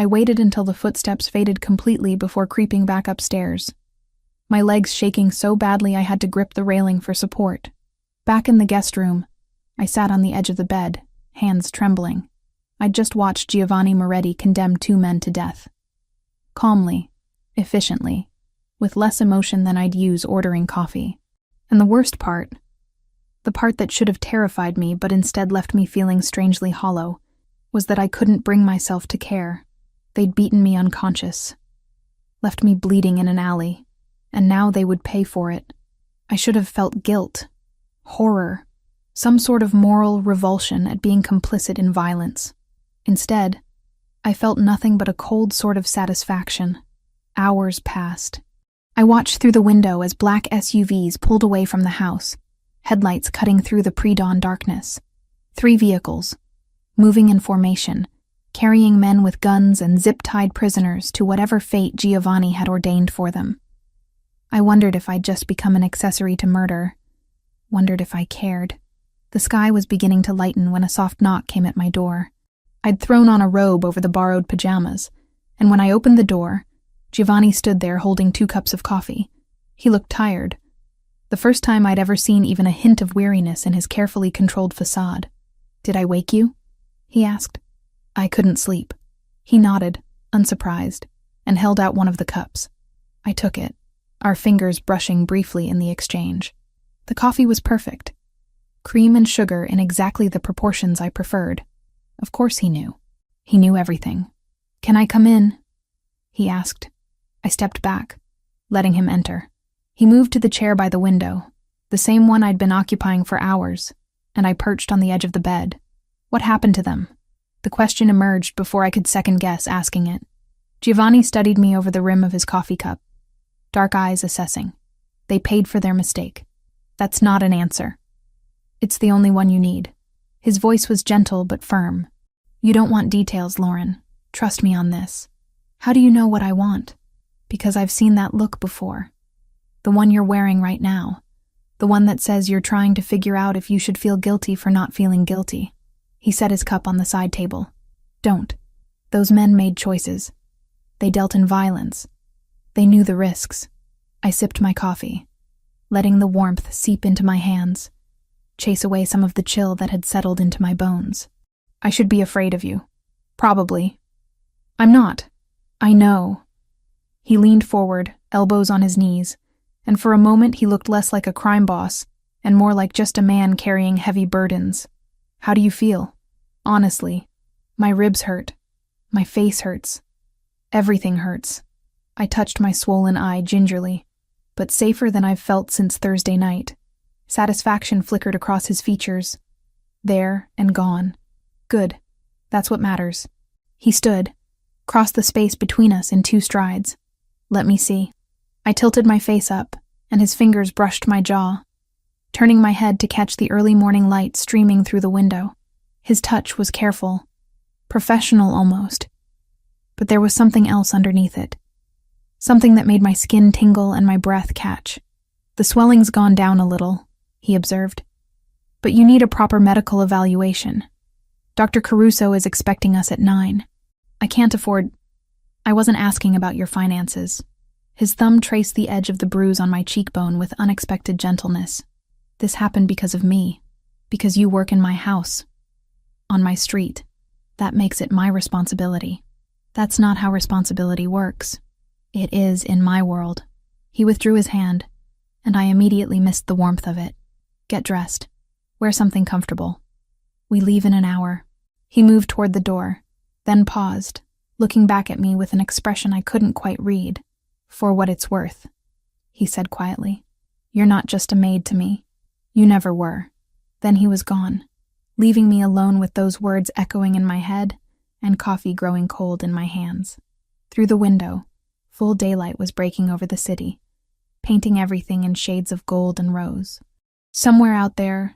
I waited until the footsteps faded completely before creeping back upstairs, my legs shaking so badly I had to grip the railing for support. Back in the guest room, I sat on the edge of the bed, hands trembling. I'd just watched Giovanni Moretti condemn 2 men to death. Calmly, efficiently, with less emotion than I'd use ordering coffee. And the worst part, the part that should have terrified me but instead left me feeling strangely hollow, was that I couldn't bring myself to care. They'd beaten me unconscious, left me bleeding in an alley, and now they would pay for it. I should have felt guilt, horror, some sort of moral revulsion at being complicit in violence. Instead, I felt nothing but a cold sort of satisfaction. Hours passed. I watched through the window as black SUVs pulled away from the house, headlights cutting through the pre-dawn darkness. 3 vehicles, moving in formation, carrying men with guns and zip-tied prisoners to whatever fate Giovanni had ordained for them. I wondered if I'd just become an accessory to murder. Wondered if I cared. The sky was beginning to lighten when a soft knock came at my door. I'd thrown on a robe over the borrowed pajamas, and when I opened the door, Giovanni stood there holding 2 cups of coffee. He looked tired. The first time I'd ever seen even a hint of weariness in his carefully controlled facade. "Did I wake you?" he asked. I couldn't sleep. He nodded, unsurprised, and held out one of the cups. I took it, our fingers brushing briefly in the exchange. The coffee was perfect. Cream and sugar in exactly the proportions I preferred. Of course he knew. He knew everything. "Can I come in?" he asked. I stepped back, letting him enter. He moved to the chair by the window, the same one I'd been occupying for hours, and I perched on the edge of the bed. What happened to them? The question emerged before I could second-guess asking it. Giovanni studied me over the rim of his coffee cup, dark eyes assessing. They paid for their mistake. That's not an answer. It's the only one you need. His voice was gentle but firm. You don't want details, Lauren. Trust me on this. How do you know what I want? Because I've seen that look before. The one you're wearing right now. The one that says you're trying to figure out if you should feel guilty for not feeling guilty. He set his cup on the side table. Don't. Those men made choices. They dealt in violence. They knew the risks. I sipped my coffee, letting the warmth seep into my hands, chase away some of the chill that had settled into my bones. I should be afraid of you. Probably. I'm not. I know. He leaned forward, elbows on his knees, and for a moment he looked less like a crime boss and more like just a man carrying heavy burdens. How do you feel? Honestly, my ribs hurt. My face hurts. Everything hurts. I touched my swollen eye gingerly, but safer than I've felt since Thursday night. Satisfaction flickered across his features. There and gone. Good. That's what matters. He stood, crossed the space between us in 2 strides. Let me see. I tilted my face up, and his fingers brushed my jaw, turning my head to catch the early morning light streaming through the window. His touch was careful, professional almost, but there was something else underneath it. Something that made my skin tingle and my breath catch. The swelling's gone down a little, he observed. But you need a proper medical evaluation. Dr. Caruso is expecting us at 9. I can't afford... I wasn't asking about your finances. His thumb traced the edge of the bruise on my cheekbone with unexpected gentleness. This happened because of me. Because you work in my house. On my street. That makes it my responsibility. That's not how responsibility works. It is in my world. He withdrew his hand, and I immediately missed the warmth of it. Get dressed. Wear something comfortable. We leave in an hour. He moved toward the door, then paused, looking back at me with an expression I couldn't quite read. For what it's worth, he said quietly. You're not just a maid to me. You never were. Then he was gone, leaving me alone with those words echoing in my head and coffee growing cold in my hands. Through the window, full daylight was breaking over the city, painting everything in shades of gold and rose. Somewhere out there,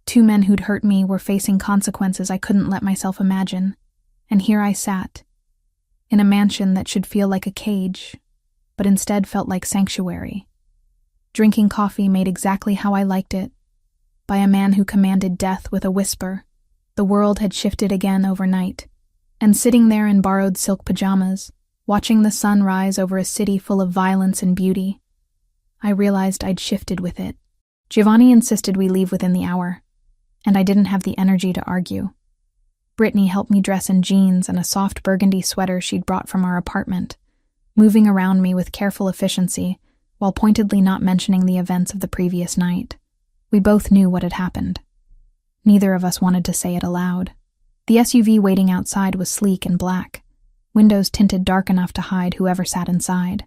2 men who'd hurt me were facing consequences I couldn't let myself imagine, and here I sat, in a mansion that should feel like a cage, but instead felt like sanctuary. Drinking coffee made exactly how I liked it, by a man who commanded death with a whisper. The world had shifted again overnight, and sitting there in borrowed silk pajamas, watching the sun rise over a city full of violence and beauty, I realized I'd shifted with it. Giovanni insisted we leave within the hour, and I didn't have the energy to argue. Brittany helped me dress in jeans and a soft burgundy sweater she'd brought from our apartment, moving around me with careful efficiency while pointedly not mentioning the events of the previous night. We both knew what had happened. Neither of us wanted to say it aloud. The SUV waiting outside was sleek and black, windows tinted dark enough to hide whoever sat inside.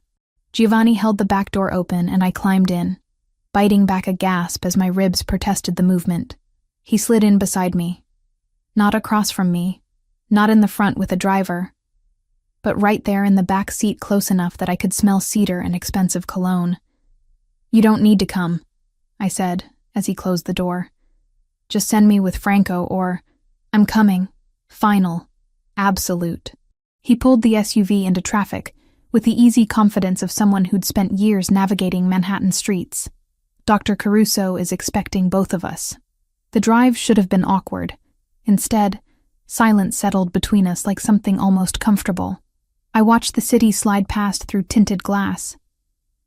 Giovanni held the back door open and I climbed in, biting back a gasp as my ribs protested the movement. He slid in beside me. Not across from me, not in the front with a driver, but right there in the back seat close enough that I could smell cedar and expensive cologne. You don't need to come, I said as he closed the door. Just send me with Franco or, I'm coming. Final. Absolute. He pulled the SUV into traffic with the easy confidence of someone who'd spent years navigating Manhattan streets. Dr. Caruso is expecting both of us. The drive should have been awkward. Instead, silence settled between us like something almost comfortable. I watched the city slide past through tinted glass,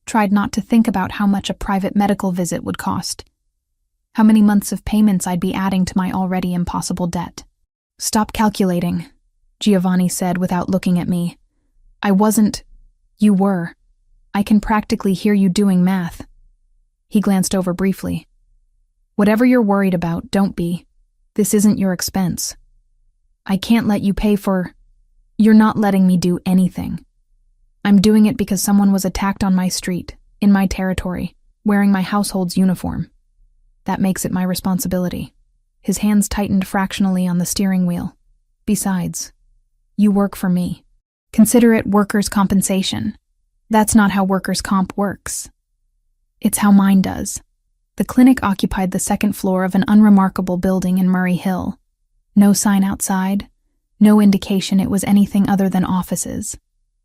tried not to think about how much a private medical visit would cost, how many months of payments I'd be adding to my already impossible debt. Stop calculating, Giovanni said without looking at me. I wasn't. You were. I can practically hear you doing math. He glanced over briefly. Whatever you're worried about, don't be. This isn't your expense. I can't let you pay for... You're not letting me do anything. I'm doing it because someone was attacked on my street, in my territory, wearing my household's uniform. That makes it my responsibility. His hands tightened fractionally on the steering wheel. Besides, you work for me. Consider it workers' compensation. That's not how workers' comp works. It's how mine does. The clinic occupied the second floor of an unremarkable building in Murray Hill. No sign outside, no indication it was anything other than offices.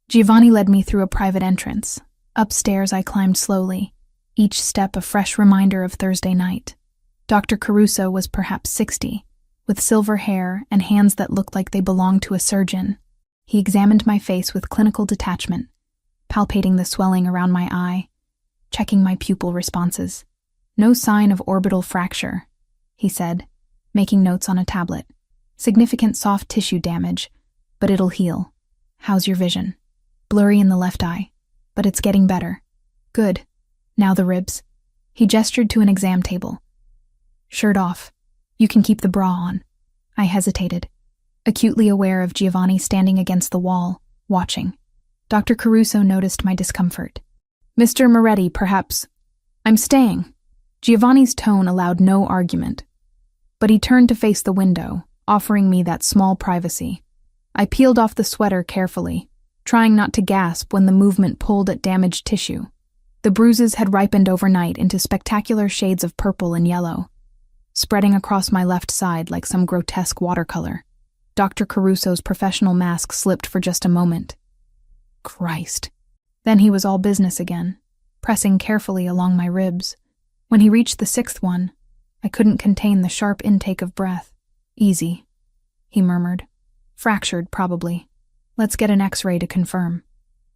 Giovanni led me through a private entrance. Upstairs I climbed slowly, each step a fresh reminder of Thursday night. Dr. Caruso was perhaps 60, with silver hair and hands that looked like they belonged to a surgeon. He examined my face with clinical detachment, palpating the swelling around my eye, checking my pupil responses. No sign of orbital fracture, he said, making notes on a tablet. Significant soft tissue damage, but it'll heal. How's your vision? Blurry in the left eye, but it's getting better. Good. Now the ribs. He gestured to an exam table. Shirt off. You can keep the bra on. I hesitated, acutely aware of Giovanni standing against the wall, watching. Dr. Caruso noticed my discomfort. Mr. Moretti, perhaps. I'm staying. Giovanni's tone allowed no argument, but he turned to face the window, offering me that small privacy. I peeled off the sweater carefully, trying not to gasp when the movement pulled at damaged tissue. The bruises had ripened overnight into spectacular shades of purple and yellow, spreading across my left side like some grotesque watercolor. Dr. Caruso's professional mask slipped for just a moment. Christ. Then he was all business again, pressing carefully along my ribs. When he reached the 6th one, I couldn't contain the sharp intake of breath. Easy, he murmured. Fractured, probably. Let's get an X-ray to confirm.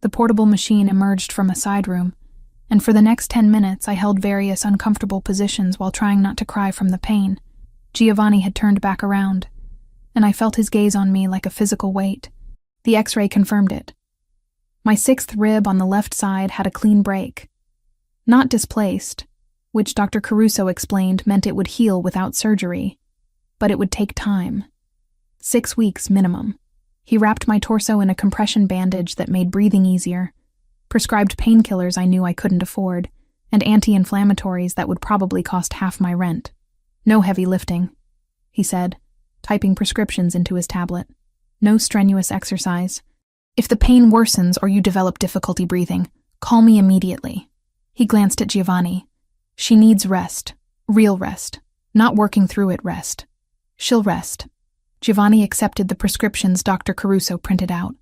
The portable machine emerged from a side room, and for the next 10 minutes I held various uncomfortable positions while trying not to cry from the pain. Giovanni had turned back around, and I felt his gaze on me like a physical weight. The X-ray confirmed it. My 6th rib on the left side had a clean break. Not displaced, which Dr. Caruso explained meant it would heal without surgery, but it would take time. 6 weeks minimum. He wrapped my torso in a compression bandage that made breathing easier, prescribed painkillers I knew I couldn't afford, and anti-inflammatories that would probably cost half my rent. No heavy lifting, he said, typing prescriptions into his tablet. No strenuous exercise. If the pain worsens or you develop difficulty breathing, call me immediately. He glanced at Giovanni. She needs rest. Real rest. Not working through it rest. She'll rest. Giovanni accepted the prescriptions Dr. Caruso printed out.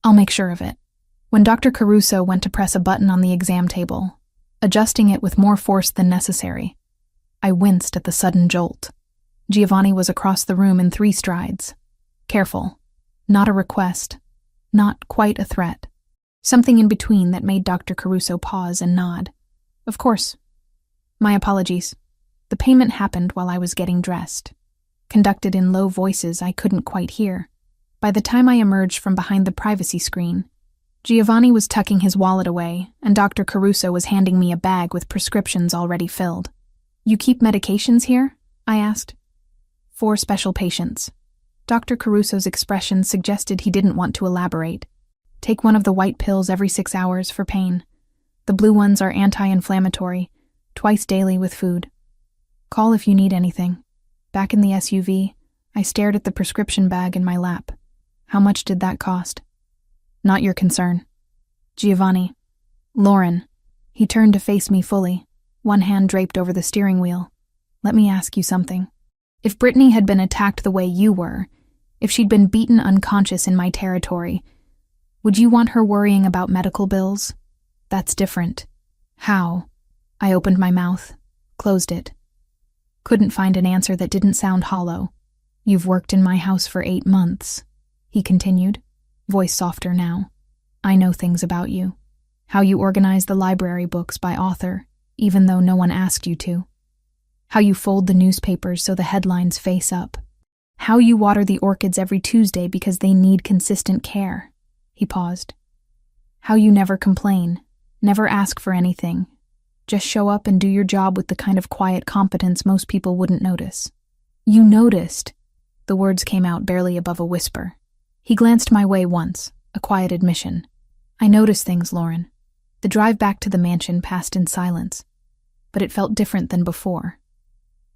I'll make sure of it. When Dr. Caruso went to press a button on the exam table, adjusting it with more force than necessary, I winced at the sudden jolt. Giovanni was across the room in 3 strides. Careful. Not a request. Not quite a threat. Something in between that made Dr. Caruso pause and nod. Of course. My apologies. The payment happened while I was getting dressed. Conducted in low voices I couldn't quite hear. By the time I emerged from behind the privacy screen, Giovanni was tucking his wallet away, and Dr. Caruso was handing me a bag with prescriptions already filled. You keep medications here? I asked. 4 special patients. Dr. Caruso's expression suggested he didn't want to elaborate. Take one of the white pills every 6 hours for pain. The blue ones are anti-inflammatory, twice daily with food. Call if you need anything. Back in the SUV, I stared at the prescription bag in my lap. How much did that cost? Not your concern. Giovanni. Lauren. He turned to face me fully, one hand draped over the steering wheel. Let me ask you something. If Brittany had been attacked the way you were, if she'd been beaten unconscious in my territory, would you want her worrying about medical bills? That's different. How? I opened my mouth, closed it. Couldn't find an answer that didn't sound hollow. You've worked in my house for 8 months, he continued, voice softer now. I know things about you. How you organize the library books by author, even though no one asked you to. How you fold the newspapers so the headlines face up. How you water the orchids every Tuesday because they need consistent care. He paused. How you never complain, never ask for anything. Just show up and do your job with the kind of quiet competence most people wouldn't notice. You noticed. The words came out barely above a whisper. He glanced my way once, a quiet admission. I noticed things, Lauren. The drive back to the mansion passed in silence, but it felt different than before.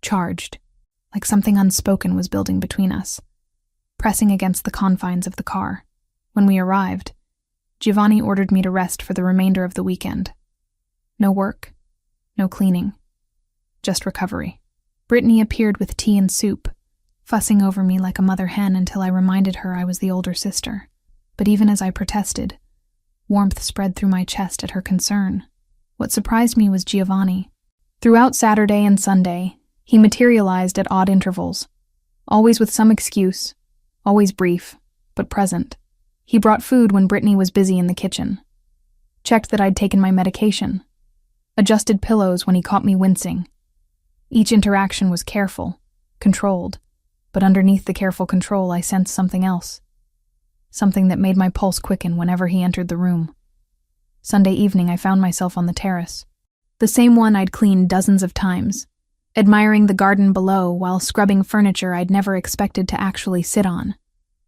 Charged, like something unspoken was building between us, pressing against the confines of the car. When we arrived, Giovanni ordered me to rest for the remainder of the weekend. No work, no cleaning, just recovery. Brittany appeared with tea and soup, fussing over me like a mother hen until I reminded her I was the older sister. But even as I protested, warmth spread through my chest at her concern. What surprised me was Giovanni. Throughout Saturday and Sunday, he materialized at odd intervals, always with some excuse, always brief, but present. He brought food when Brittany was busy in the kitchen, checked that I'd taken my medication, adjusted pillows when he caught me wincing. Each interaction was careful, controlled, but underneath the careful control I sensed something else, something that made my pulse quicken whenever he entered the room. Sunday evening I found myself on the terrace, the same one I'd cleaned dozens of times, admiring the garden below while scrubbing furniture I'd never expected to actually sit on.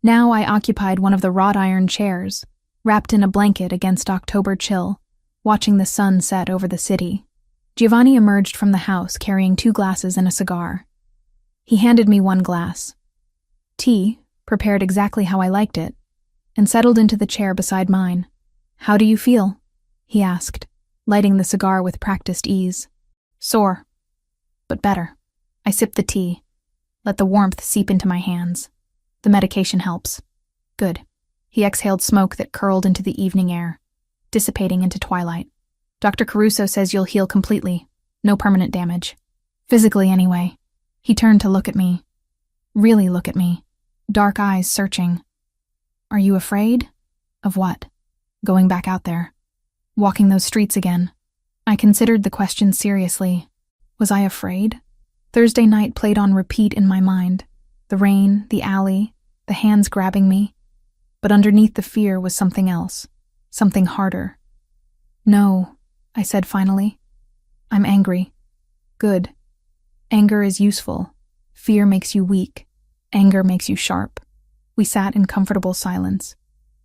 Now I occupied one of the wrought iron chairs, wrapped in a blanket against October chill, watching the sun set over the city. Giovanni emerged from the house carrying 2 glasses and a cigar. He handed me 1 glass. Tea, prepared exactly how I liked it, and settled into the chair beside mine. How do you feel? He asked, lighting the cigar with practiced ease. Sore, but better. I sipped the tea, let the warmth seep into my hands. The medication helps. Good. He exhaled smoke that curled into the evening air, dissipating into twilight. Dr. Caruso says you'll heal completely. No permanent damage. Physically, anyway. He turned to look at me. Really look at me. Dark eyes searching. Are you afraid? Of what? Going back out there. Walking those streets again. I considered the question seriously. Was I afraid? Thursday night played on repeat in my mind. The rain, the alley, the hands grabbing me. But underneath the fear was something else, something harder. "No," I said finally. "I'm angry." "Good. Anger is useful. Fear makes you weak. Anger makes you sharp." We sat in comfortable silence,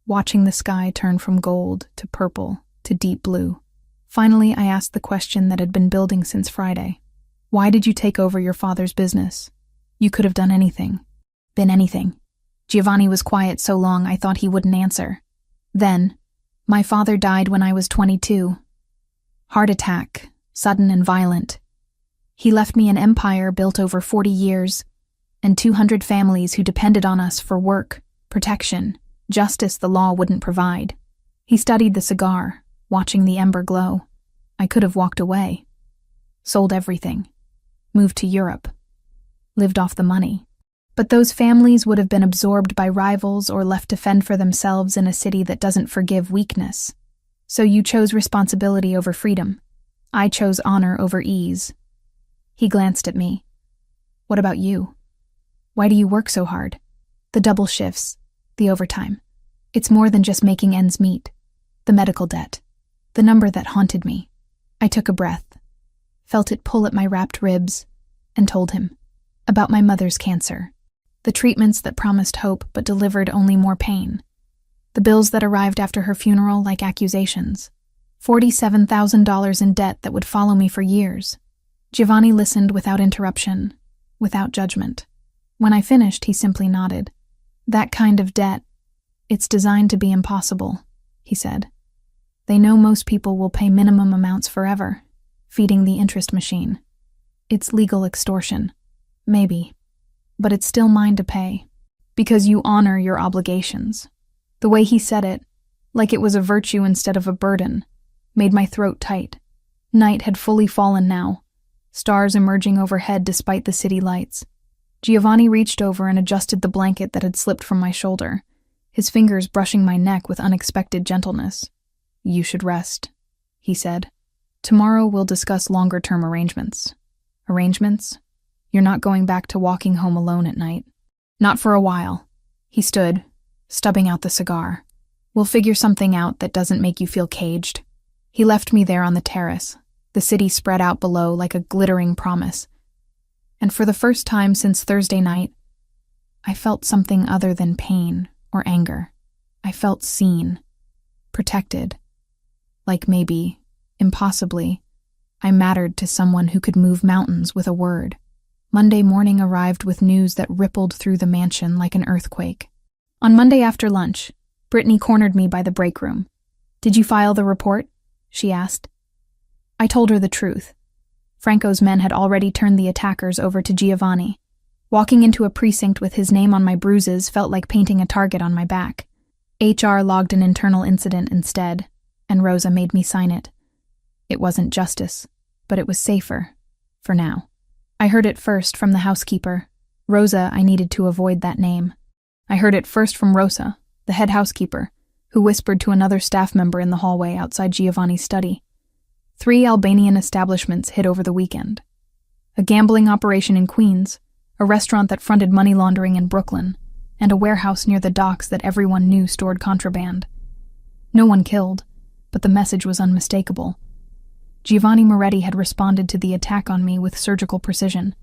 watching the sky turn from gold to purple to deep blue. Finally, I asked the question that had been building since Friday. "Why did you take over your father's business? You could have done anything." "Been anything." Giovanni was quiet so long I thought he wouldn't answer. Then, "My father died when I was 22. Heart attack, sudden and violent. He left me an empire built over 40 years, and 200 families who depended on us for work, protection, justice the law wouldn't provide." He studied the cigar, watching the ember glow. I could have walked away. Sold everything. Moved to Europe. Lived off the money. But those families would have been absorbed by rivals or left to fend for themselves in a city that doesn't forgive weakness. So you chose responsibility over freedom. I chose honor over ease. He glanced at me. "What about you? Why do you work so hard? The double shifts, the overtime. It's more than just making ends meet. The medical debt. The number that haunted me." I took a breath, felt it pull at my wrapped ribs, and told him. About my mother's cancer. The treatments that promised hope but delivered only more pain. The bills that arrived after her funeral like accusations. $47,000 in debt that would follow me for years. Giovanni listened without interruption, without judgment. When I finished, he simply nodded. "That kind of debt, it's designed to be impossible," he said. "They know most people will pay minimum amounts forever, feeding the interest machine. It's legal extortion. Maybe. But it's still mine to pay. Because you honor your obligations." The way he said it, like it was a virtue instead of a burden, made my throat tight. Night had fully fallen now, stars emerging overhead despite the city lights. Giovanni reached over and adjusted the blanket that had slipped from my shoulder, his fingers brushing my neck with unexpected gentleness. "You should rest," he said. "Tomorrow we'll discuss longer-term arrangements." "Arrangements? You're not going back to walking home alone at night?" "Not for a while." He stood, stubbing out the cigar. "We'll figure something out that doesn't make you feel caged." He left me there on the terrace, the city spread out below like a glittering promise. And for the first time since Thursday night, I felt something other than pain or anger. I felt seen, protected, like maybe, impossibly, I mattered to someone who could move mountains with a word. Monday morning arrived with news that rippled through the mansion like an earthquake. On Monday after lunch, Brittany cornered me by the break room. "Did you file the report?" she asked. I told her the truth. Franco's men had already turned the attackers over to Giovanni. Walking into a precinct with his name on my bruises felt like painting a target on my back. HR logged an internal incident instead, and Rosa made me sign it. It wasn't justice, but it was safer, for now. I heard it first from the housekeeper. Rosa, I needed to avoid that name. I heard it first from Rosa, the head housekeeper, who whispered to another staff member in the hallway outside Giovanni's study. 3 Albanian establishments hit over the weekend. A gambling operation in Queens, a restaurant that fronted money laundering in Brooklyn, and a warehouse near the docks that everyone knew stored contraband. No one killed, but the message was unmistakable. Giovanni Moretti had responded to the attack on me with surgical precision.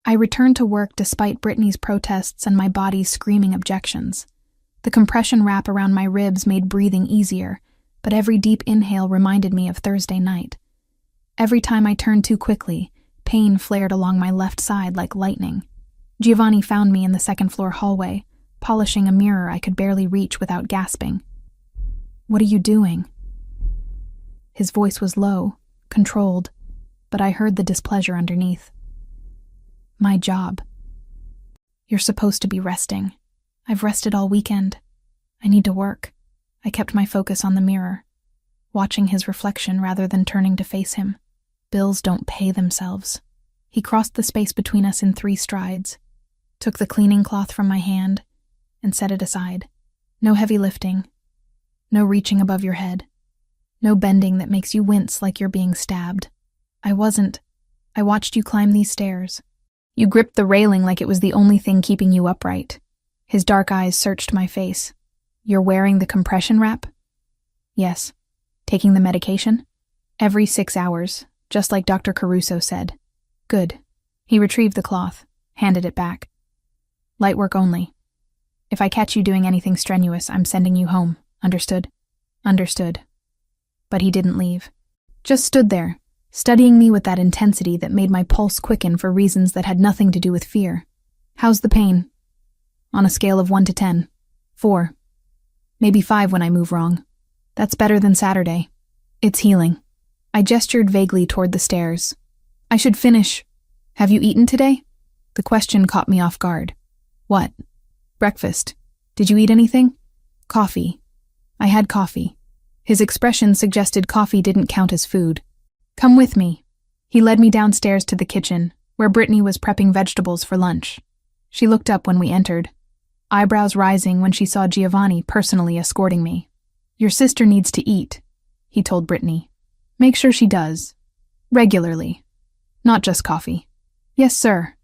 I returned to work despite Brittany's protests and my body's screaming objections. The compression wrap around my ribs made breathing easier, but every deep inhale reminded me of Thursday night. Every time I turned too quickly, pain flared along my left side like lightning. Giovanni found me in the second-floor hallway, polishing a mirror I could barely reach without gasping. "What are you doing?" His voice was low, controlled, but I heard the displeasure underneath. "My job." "You're supposed to be resting. I've rested all weekend. I need to work." I kept my focus on the mirror, watching his reflection rather than turning to face him. Bills don't pay themselves. He crossed the space between us in 3 strides, took the cleaning cloth from my hand, and set it aside. No heavy lifting. No reaching above your head. No bending that makes you wince like you're being stabbed. I wasn't. I watched you climb these stairs. You gripped the railing like it was the only thing keeping you upright. His dark eyes searched my face. You're wearing the compression wrap? Yes. Taking the medication? Every 6 hours, just like Dr. Caruso said. Good. He retrieved the cloth, handed it back. Light work only. If I catch you doing anything strenuous, I'm sending you home. Understood? Understood. But he didn't leave. Just stood there, studying me with that intensity that made my pulse quicken for reasons that had nothing to do with fear. How's the pain? On a scale of 1 to 10. 4. Maybe 5 when I move wrong. That's better than Saturday. It's healing. I gestured vaguely toward the stairs. I should finish. Have you eaten today? The question caught me off guard. What? Breakfast. Did you eat anything? Coffee. I had coffee. His expression suggested coffee didn't count as food. Come with me. He led me downstairs to the kitchen, where Brittany was prepping vegetables for lunch. She looked up when we entered, eyebrows rising when she saw Giovanni personally escorting me. Your sister needs to eat, he told Brittany. Make sure she does. Regularly. Not just coffee. Yes, sir,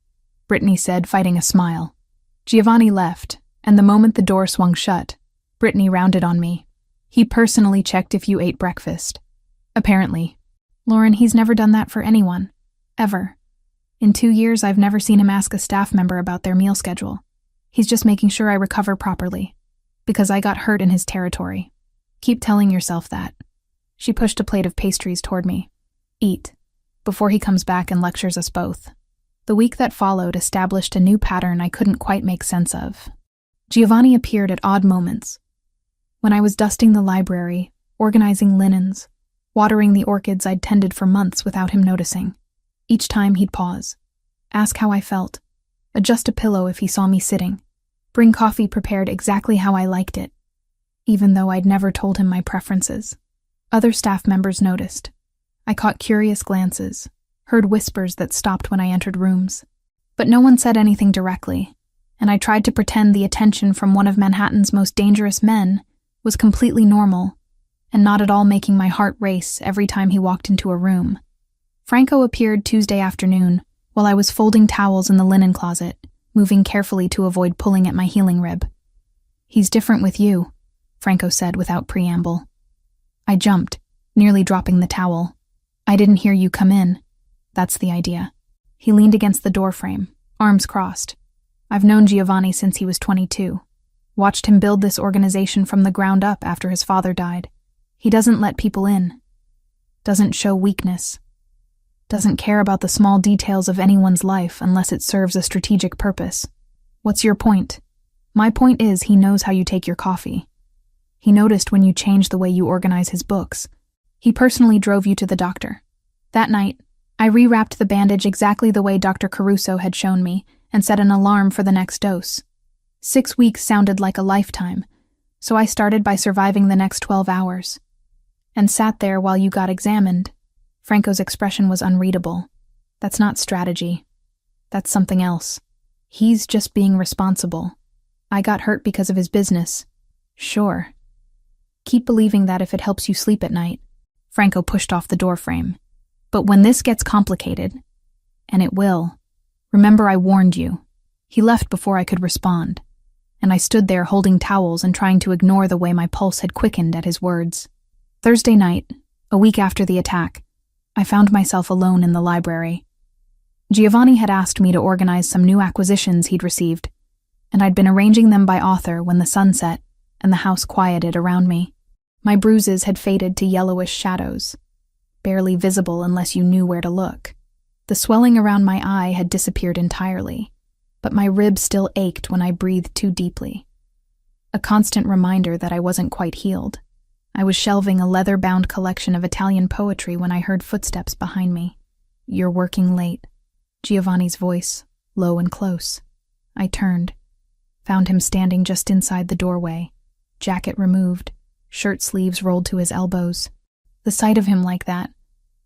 Brittany said, fighting a smile. Giovanni left, and the moment the door swung shut, Brittany rounded on me. He personally checked if you ate breakfast. Apparently. Lauren, he's never done that for anyone. Ever. In 2 years, I've never seen him ask a staff member about their meal schedule. He's just making sure I recover properly. Because I got hurt in his territory. Keep telling yourself that. She pushed a plate of pastries toward me. Eat. Before he comes back and lectures us both. The week that followed established a new pattern I couldn't quite make sense of. Giovanni appeared at odd moments. When I was dusting the library, organizing linens, watering the orchids I'd tended for months without him noticing. Each time he'd pause, ask how I felt, adjust a pillow if he saw me sitting, bring coffee prepared exactly how I liked it, even though I'd never told him my preferences. Other staff members noticed. I caught curious glances, heard whispers that stopped when I entered rooms. But no one said anything directly, and I tried to pretend the attention from one of Manhattan's most dangerous men was completely normal, and not at all making my heart race every time he walked into a room. Franco appeared Tuesday afternoon, while I was folding towels in the linen closet, moving carefully to avoid pulling at my healing rib. He's different with you, Franco said without preamble. I jumped, nearly dropping the towel. I didn't hear you come in. That's the idea. He leaned against the doorframe, arms crossed. I've known Giovanni since he was 22. Watched him build this organization from the ground up after his father died. He doesn't let people in. Doesn't show weakness. Doesn't care about the small details of anyone's life unless it serves a strategic purpose. What's your point? My point is he knows how you take your coffee. He noticed when you changed the way you organize his books. He personally drove you to the doctor. That night, I rewrapped the bandage exactly the way Dr. Caruso had shown me and set an alarm for the next dose. 6 weeks sounded like a lifetime, so I started by surviving the next 12 hours. And sat there while you got examined. Franco's expression was unreadable. That's not strategy. That's something else. He's just being responsible. I got hurt because of his business. Sure. Keep believing that if it helps you sleep at night. Franco pushed off the doorframe. But when this gets complicated, and it will, remember I warned you. He left before I could respond, and I stood there holding towels and trying to ignore the way my pulse had quickened at his words. Thursday night, a week after the attack, I found myself alone in the library. Giovanni had asked me to organize some new acquisitions he'd received, and I'd been arranging them by author when the sun set and the house quieted around me. My bruises had faded to yellowish shadows, barely visible unless you knew where to look. The swelling around my eye had disappeared entirely, but my ribs still ached when I breathed too deeply. A constant reminder that I wasn't quite healed. I was shelving a leather-bound collection of Italian poetry when I heard footsteps behind me. You're working late. Giovanni's voice, low and close. I turned, found him standing just inside the doorway, jacket removed, shirt sleeves rolled to his elbows. The sight of him like that,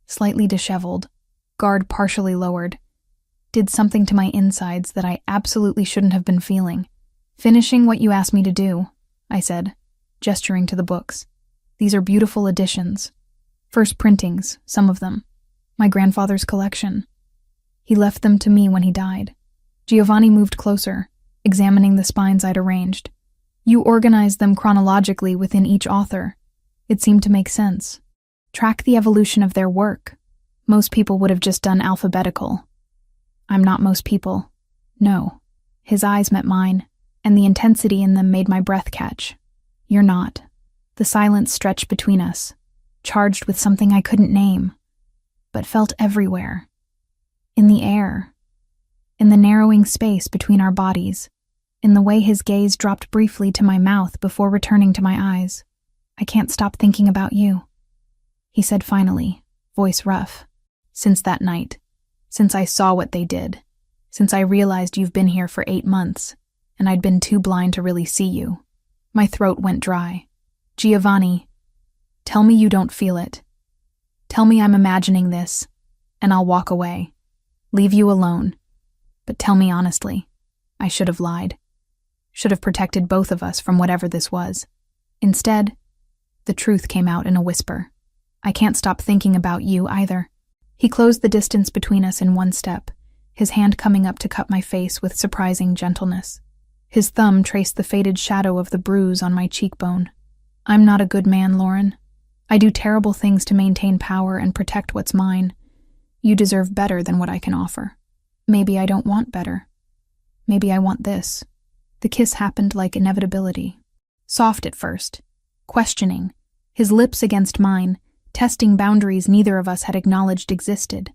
slightly disheveled, guard partially lowered, did something to my insides that I absolutely shouldn't have been feeling. Finishing what you asked me to do, I said, gesturing to the books. These are beautiful editions. First printings, some of them. My grandfather's collection. He left them to me when he died. Giovanni moved closer, examining the spines I'd arranged. You organized them chronologically within each author. It seemed to make sense. Track the evolution of their work. Most people would have just done alphabetical. I'm not most people. No. His eyes met mine, and the intensity in them made my breath catch. You're not. The silence stretched between us, charged with something I couldn't name, but felt everywhere. In the air. In the narrowing space between our bodies. In the way his gaze dropped briefly to my mouth before returning to my eyes. I can't stop thinking about you, he said finally, voice rough. Since that night. Since I saw what they did. Since I realized you've been here for 8 months, and I'd been too blind to really see you. My throat went dry. Giovanni, tell me you don't feel it. Tell me I'm imagining this, and I'll walk away. Leave you alone. But tell me honestly, I should have lied. Should have protected both of us from whatever this was. Instead, the truth came out in a whisper. I can't stop thinking about you either. He closed the distance between us in one step, his hand coming up to cup my face with surprising gentleness. His thumb traced the faded shadow of the bruise on my cheekbone. I'm not a good man, Lauren. I do terrible things to maintain power and protect what's mine. You deserve better than what I can offer. Maybe I don't want better. Maybe I want this. The kiss happened like inevitability. Soft at first. Questioning. His lips against mine, testing boundaries neither of us had acknowledged existed.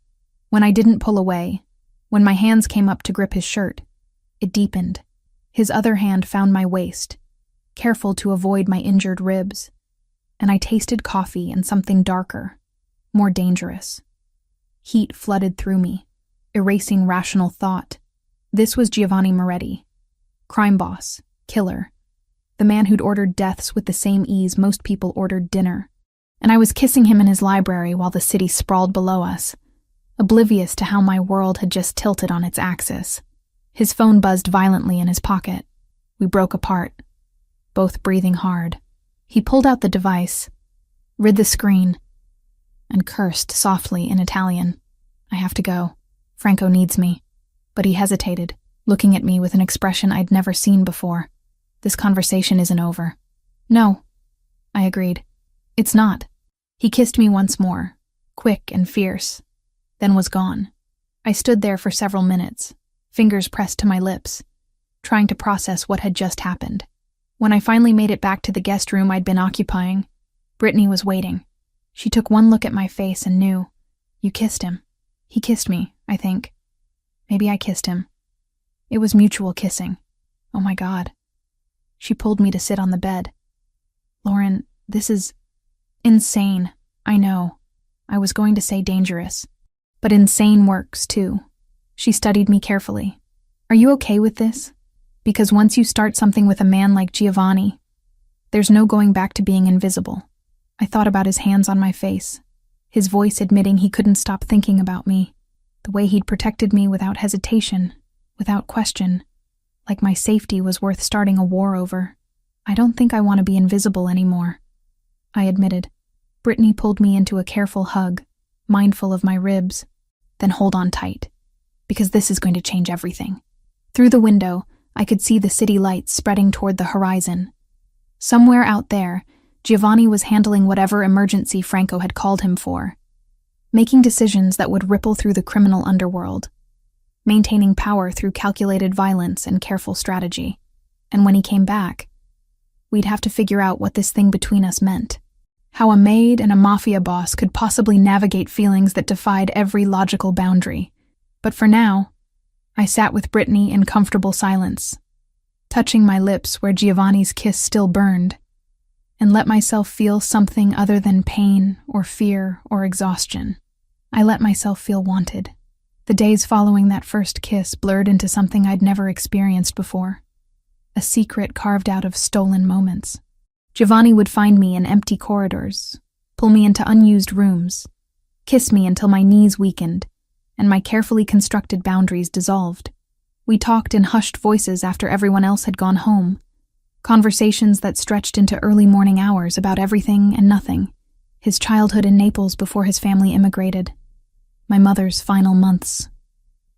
When I didn't pull away, when my hands came up to grip his shirt, it deepened. His other hand found my waist, careful to avoid my injured ribs, and I tasted coffee and something darker, more dangerous. Heat flooded through me, erasing rational thought. This was Giovanni Moretti, crime boss, killer, the man who'd ordered deaths with the same ease most people ordered dinner. And I was kissing him in his library while the city sprawled below us, oblivious to how my world had just tilted on its axis. His phone buzzed violently in his pocket. We broke apart, both breathing hard. He pulled out the device, rid the screen, and cursed softly in Italian. I have to go. Franco needs me. But he hesitated, looking at me with an expression I'd never seen before. This conversation isn't over. No, I agreed. It's not. He kissed me once more, quick and fierce, then was gone. I stood there for several minutes, fingers pressed to my lips, trying to process what had just happened. When I finally made it back to the guest room I'd been occupying, Brittany was waiting. She took one look at my face and knew. You kissed him. He kissed me, I think. Maybe I kissed him. It was mutual kissing. Oh my God. She pulled me to sit on the bed. Lauren, this is insane. I know. I was going to say dangerous. But insane works, too. She studied me carefully. Are you okay with this? Because once you start something with a man like Giovanni, there's no going back to being invisible. I thought about his hands on my face, his voice admitting he couldn't stop thinking about me, the way he'd protected me without hesitation, without question, like my safety was worth starting a war over. I don't think I want to be invisible anymore, I admitted. Brittany pulled me into a careful hug, mindful of my ribs. Then hold on tight, because this is going to change everything. Through the window, I could see the city lights spreading toward the horizon. Somewhere out there, Giovanni was handling whatever emergency Franco had called him for, making decisions that would ripple through the criminal underworld, maintaining power through calculated violence and careful strategy. And when he came back, we'd have to figure out what this thing between us meant. How a maid and a mafia boss could possibly navigate feelings that defied every logical boundary. But for now, I sat with Brittany in comfortable silence, touching my lips where Giovanni's kiss still burned, and let myself feel something other than pain or fear or exhaustion. I let myself feel wanted. The days following that first kiss blurred into something I'd never experienced before, a secret carved out of stolen moments. Giovanni would find me in empty corridors, pull me into unused rooms, kiss me until my knees weakened, and my carefully constructed boundaries dissolved. We talked in hushed voices after everyone else had gone home, conversations that stretched into early morning hours about everything and nothing, his childhood in Naples before his family immigrated, my mother's final months,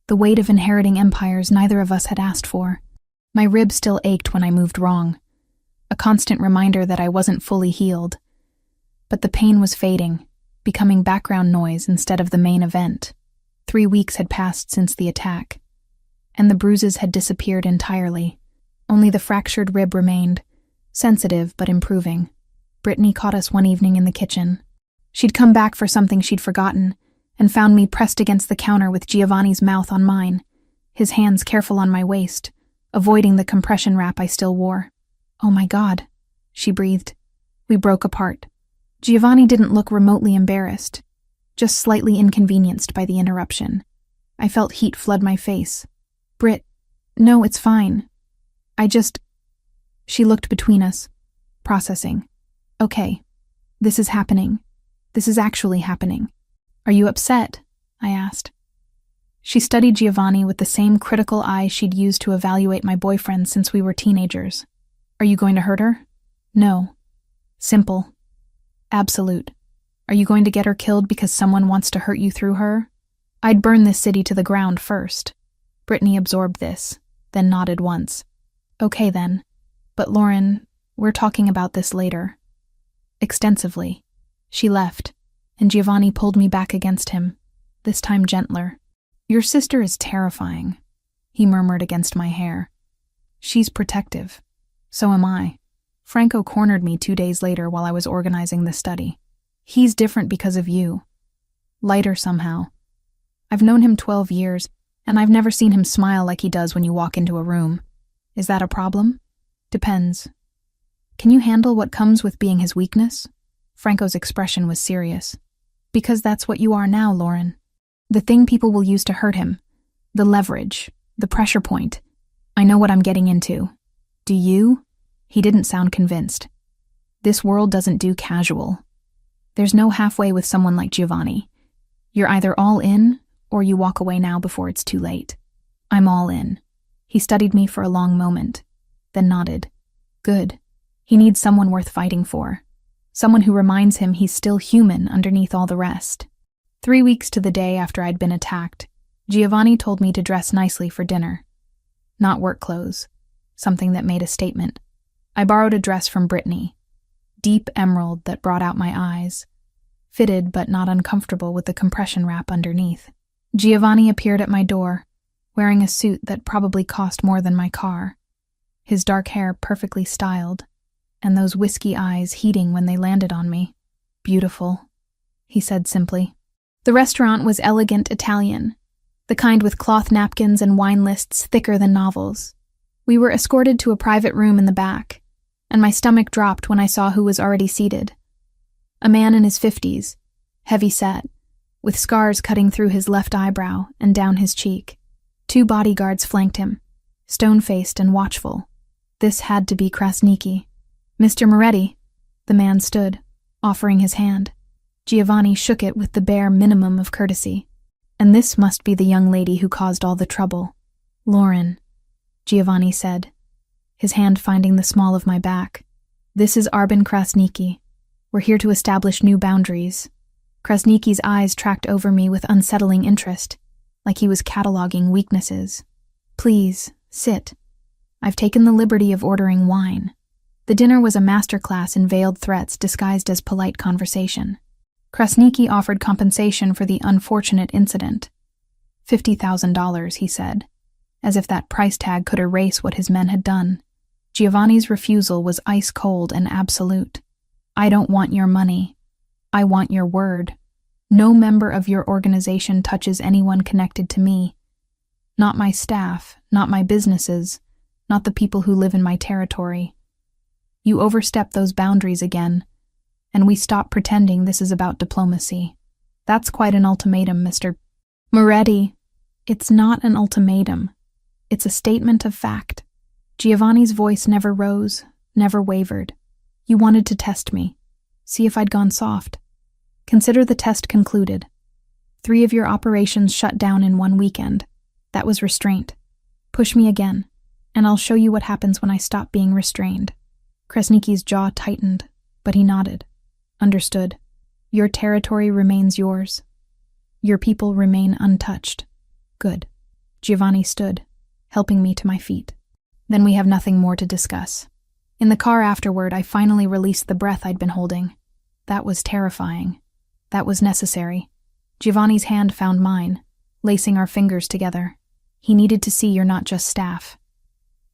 the weight of inheriting empires neither of us had asked for, My rib still ached when I moved wrong, a constant reminder that I wasn't fully healed. But the pain was fading, becoming background noise instead of the main event. 3 weeks had passed since the attack, and the bruises had disappeared entirely. Only the fractured rib remained, sensitive but improving. Brittany caught us one evening in the kitchen. She'd come back for something she'd forgotten, and found me pressed against the counter with Giovanni's mouth on mine, his hands careful on my waist, avoiding the compression wrap I still wore. "Oh my God," she breathed. We broke apart. Giovanni didn't look remotely embarrassed, just slightly inconvenienced by the interruption. I felt heat flood my face. "Britt, no, it's fine. She looked between us, processing. "Okay, this is happening. This is actually happening. Are you upset?" I asked. She studied Giovanni with the same critical eye she'd used to evaluate my boyfriend since we were teenagers. "Are you going to hurt her?" "No." Simple. Absolute. "Are you going to get her killed because someone wants to hurt you through her?" "I'd burn this city to the ground first." Brittany absorbed this, then nodded once. "Okay then. But Lauren, we're talking about this later." Extensively. She left, and Giovanni pulled me back against him, this time gentler. "Your sister is terrifying," he murmured against my hair. "She's protective. So am I. Franco cornered me 2 days later while I was organizing the study. He's different because of you. Lighter somehow. I've known him 12 years, and I've never seen him smile like he does when you walk into a room. Is that a problem? Depends. Can you handle what comes with being his weakness?" Franco's expression was serious. "Because that's what you are now, Lauren. The thing people will use to hurt him. The leverage. The pressure point. I know what I'm getting into. Do you?" He didn't sound convinced. "This world doesn't do casual. There's no halfway with someone like Giovanni. You're either all in, or you walk away now before it's too late." "I'm all in." He studied me for a long moment, then nodded. "Good. He needs someone worth fighting for. Someone who reminds him he's still human underneath all the rest." 3 weeks to the day after I'd been attacked, Giovanni told me to dress nicely for dinner. Not work clothes, something that made a statement. I borrowed a dress from Brittany, deep emerald that brought out my eyes, fitted but not uncomfortable with the compression wrap underneath. Giovanni appeared at my door, wearing a suit that probably cost more than my car, his dark hair perfectly styled, and those whiskey eyes heating when they landed on me. "Beautiful," he said simply. The restaurant was elegant Italian, the kind with cloth napkins and wine lists thicker than novels. We were escorted to a private room in the back, and my stomach dropped when I saw who was already seated. A man in his 50s, heavy-set, with scars cutting through his left eyebrow and down his cheek. 2 bodyguards flanked him, stone-faced and watchful. This had to be Krasniki. "Mr. Moretti." The man stood, offering his hand. Giovanni shook it with the bare minimum of courtesy. "And this must be the young lady who caused all the trouble." "Lauren," Giovanni said, his hand finding the small of my back. "This is Arbin Krasniki. We're here to establish new boundaries." Krasniki's eyes tracked over me with unsettling interest, like he was cataloging weaknesses. "Please, sit. I've taken the liberty of ordering wine." The dinner was a masterclass in veiled threats disguised as polite conversation. Krasniki offered compensation for the unfortunate incident. $50,000, he said, as if that price tag could erase what his men had done. Giovanni's refusal was ice-cold and absolute. "I don't want your money. I want your word. No member of your organization touches anyone connected to me. Not my staff, not my businesses, not the people who live in my territory. You overstep those boundaries again, and we stop pretending this is about diplomacy. That's quite an ultimatum, Mr. Moretti." "It's not an ultimatum. It's a statement of fact." Giovanni's voice never rose, never wavered. "You wanted to test me, see if I'd gone soft. Consider the test concluded. 3 of your operations shut down in 1 weekend. That was restraint. Push me again, and I'll show you what happens when I stop being restrained." Krasniki's jaw tightened, but he nodded. "Understood. Your territory remains yours. Your people remain untouched." "Good." Giovanni stood, helping me to my feet. Then we have nothing more to discuss. In the car afterward, I finally released the breath I'd been holding. That was terrifying. That was necessary. Giovanni's hand found mine, lacing our fingers together. He needed to see you're not just staff.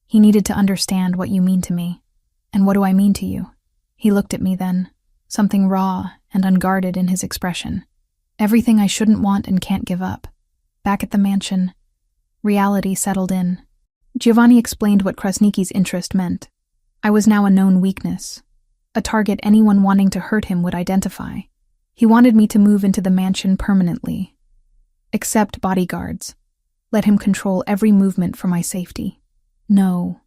He needed to understand what you mean to me. And what do I mean to you? He looked at me then, something raw and unguarded in his expression. Everything I shouldn't want and can't give up. Back at the mansion, reality settled in. Giovanni explained what Krasniki's interest meant. I was now a known weakness, a target anyone wanting to hurt him would identify. He wanted me to move into the mansion permanently. Accept bodyguards. Let him control every movement for my safety. No.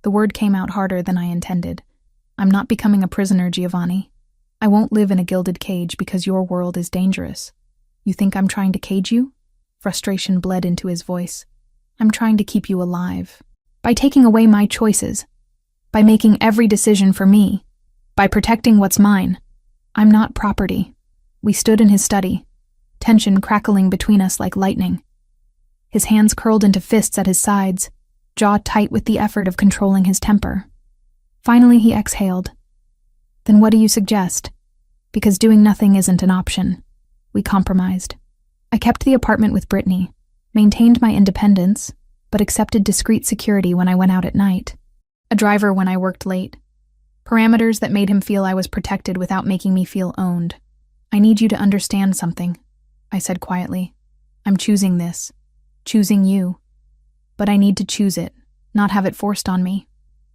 The word came out harder than I intended. I'm not becoming a prisoner, Giovanni. I won't live in a gilded cage because your world is dangerous. You think I'm trying to cage you? Frustration bled into his voice. I'm trying to keep you alive. By taking away my choices. By making every decision for me. By protecting what's mine. I'm not property. We stood in his study, tension crackling between us like lightning. His hands curled into fists at his sides, jaw tight with the effort of controlling his temper. Finally, he exhaled. Then what do you suggest? Because doing nothing isn't an option. We compromised. I kept the apartment with Brittany, maintained my independence, but accepted discreet security when I went out at night. A driver when I worked late. Parameters that made him feel I was protected without making me feel owned. I need you to understand something, I said quietly. I'm choosing this. Choosing you. But I need to choose it, not have it forced on me.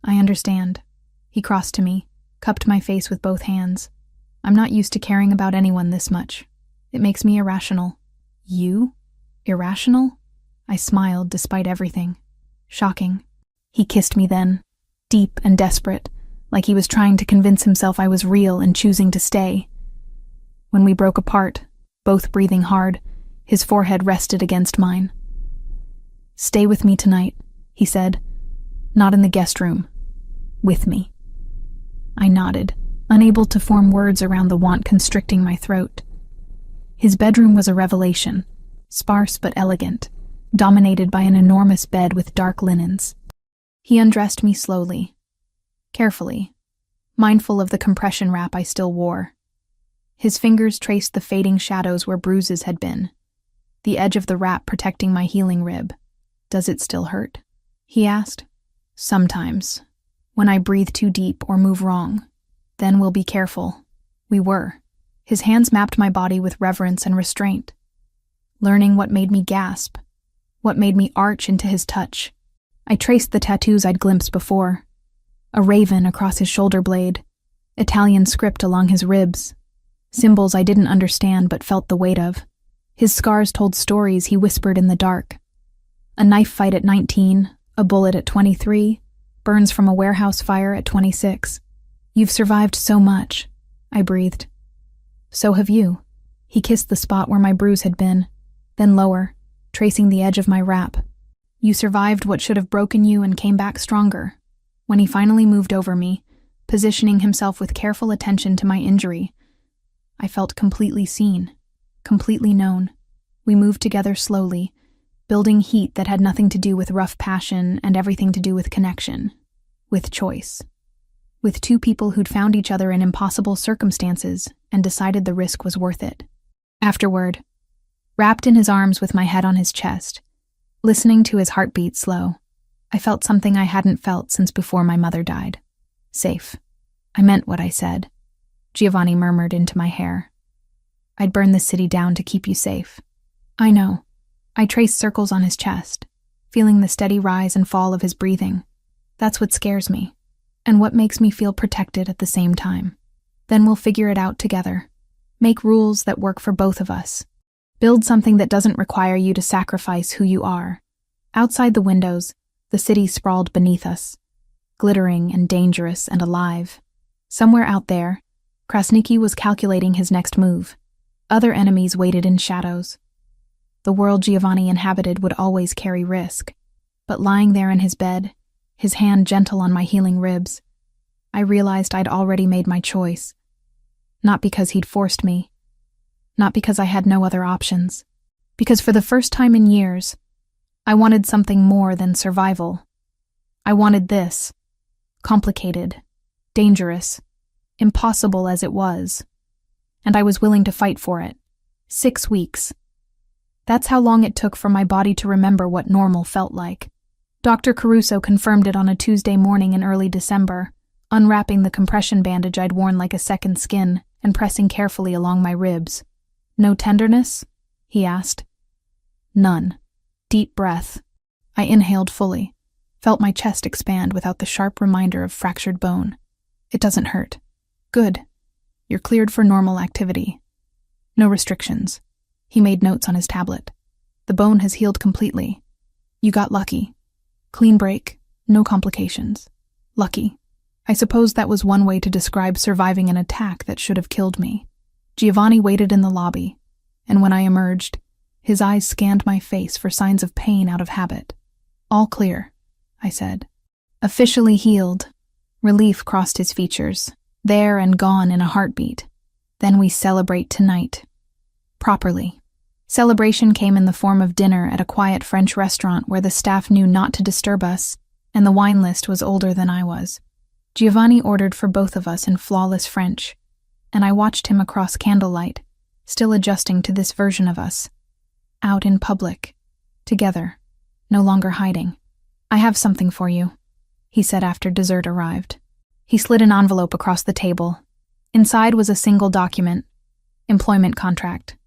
I understand. He crossed to me, cupped my face with both hands. I'm not used to caring about anyone this much. It makes me irrational. You? Irrational? I smiled despite everything. Shocking. He kissed me then, deep and desperate, like he was trying to convince himself I was real and choosing to stay. When we broke apart, both breathing hard, his forehead rested against mine. Stay with me tonight, he said. Not in the guest room. With me. I nodded, unable to form words around the want constricting my throat. His bedroom was a revelation, sparse but elegant, dominated by an enormous bed with dark linens. He undressed me slowly, carefully, mindful of the compression wrap I still wore. His fingers traced the fading shadows where bruises had been, the edge of the wrap protecting my healing rib. Does it still hurt? He asked. Sometimes. When I breathe too deep or move wrong. Then we'll be careful. We were. His hands mapped my body with reverence and restraint, learning what made me gasp, what made me arch into his touch. I traced the tattoos I'd glimpsed before. A raven across his shoulder blade, Italian script along his ribs, symbols I didn't understand but felt the weight of. His scars told stories he whispered in the dark. A knife fight at 19, a bullet at 23, burns from a warehouse fire at 26. You've survived so much, I breathed. So have you. He kissed the spot where my bruise had been, then lower, tracing the edge of my wrap. You survived what should have broken you and came back stronger. When he finally moved over me, positioning himself with careful attention to my injury, I felt completely seen, completely known. We moved together slowly, building heat that had nothing to do with rough passion and everything to do with connection, with choice. With two people who'd found each other in impossible circumstances and decided the risk was worth it. Afterward, wrapped in his arms with my head on his chest, listening to his heartbeat slow, I felt something I hadn't felt since before my mother died. Safe. I meant what I said. Giovanni murmured into my hair. I'd burn the city down to keep you safe. I know. I traced circles on his chest, feeling the steady rise and fall of his breathing. That's what scares me, and what makes me feel protected at the same time. Then we'll figure it out together. Make rules that work for both of us. Build something that doesn't require you to sacrifice who you are. Outside the windows, the city sprawled beneath us, glittering and dangerous and alive. Somewhere out there, Krasniki was calculating his next move. Other enemies waited in shadows. The world Giovanni inhabited would always carry risk, but lying there in his bed, his hand gentle on my healing ribs, I realized I'd already made my choice. Not because he'd forced me, not because I had no other options, because for the first time in years, I wanted something more than survival. I wanted this. Complicated, dangerous, impossible as it was. And I was willing to fight for it. 6 weeks. That's how long it took for my body to remember what normal felt like. Dr. Caruso confirmed it on a Tuesday morning in early December, unwrapping the compression bandage I'd worn like a second skin and pressing carefully along my ribs. No tenderness? He asked. None. Deep breath. I inhaled fully, felt my chest expand without the sharp reminder of fractured bone. It doesn't hurt. Good. You're cleared for normal activity. No restrictions. He made notes on his tablet. The bone has healed completely. You got lucky. Clean break. No complications. Lucky. I suppose that was one way to describe surviving an attack that should have killed me. Giovanni waited in the lobby, and when I emerged, his eyes scanned my face for signs of pain out of habit. All clear, I said. Officially healed. Relief crossed his features, there and gone in a heartbeat. Then we celebrate tonight. Properly. Celebration came in the form of dinner at a quiet French restaurant where the staff knew not to disturb us, and the wine list was older than I was. Giovanni ordered for both of us in flawless French, and I watched him across candlelight, still adjusting to this version of us. Out in public. Together. No longer hiding. I have something for you, he said after dessert arrived. He slid an envelope across the table. Inside was a single document. Employment contract.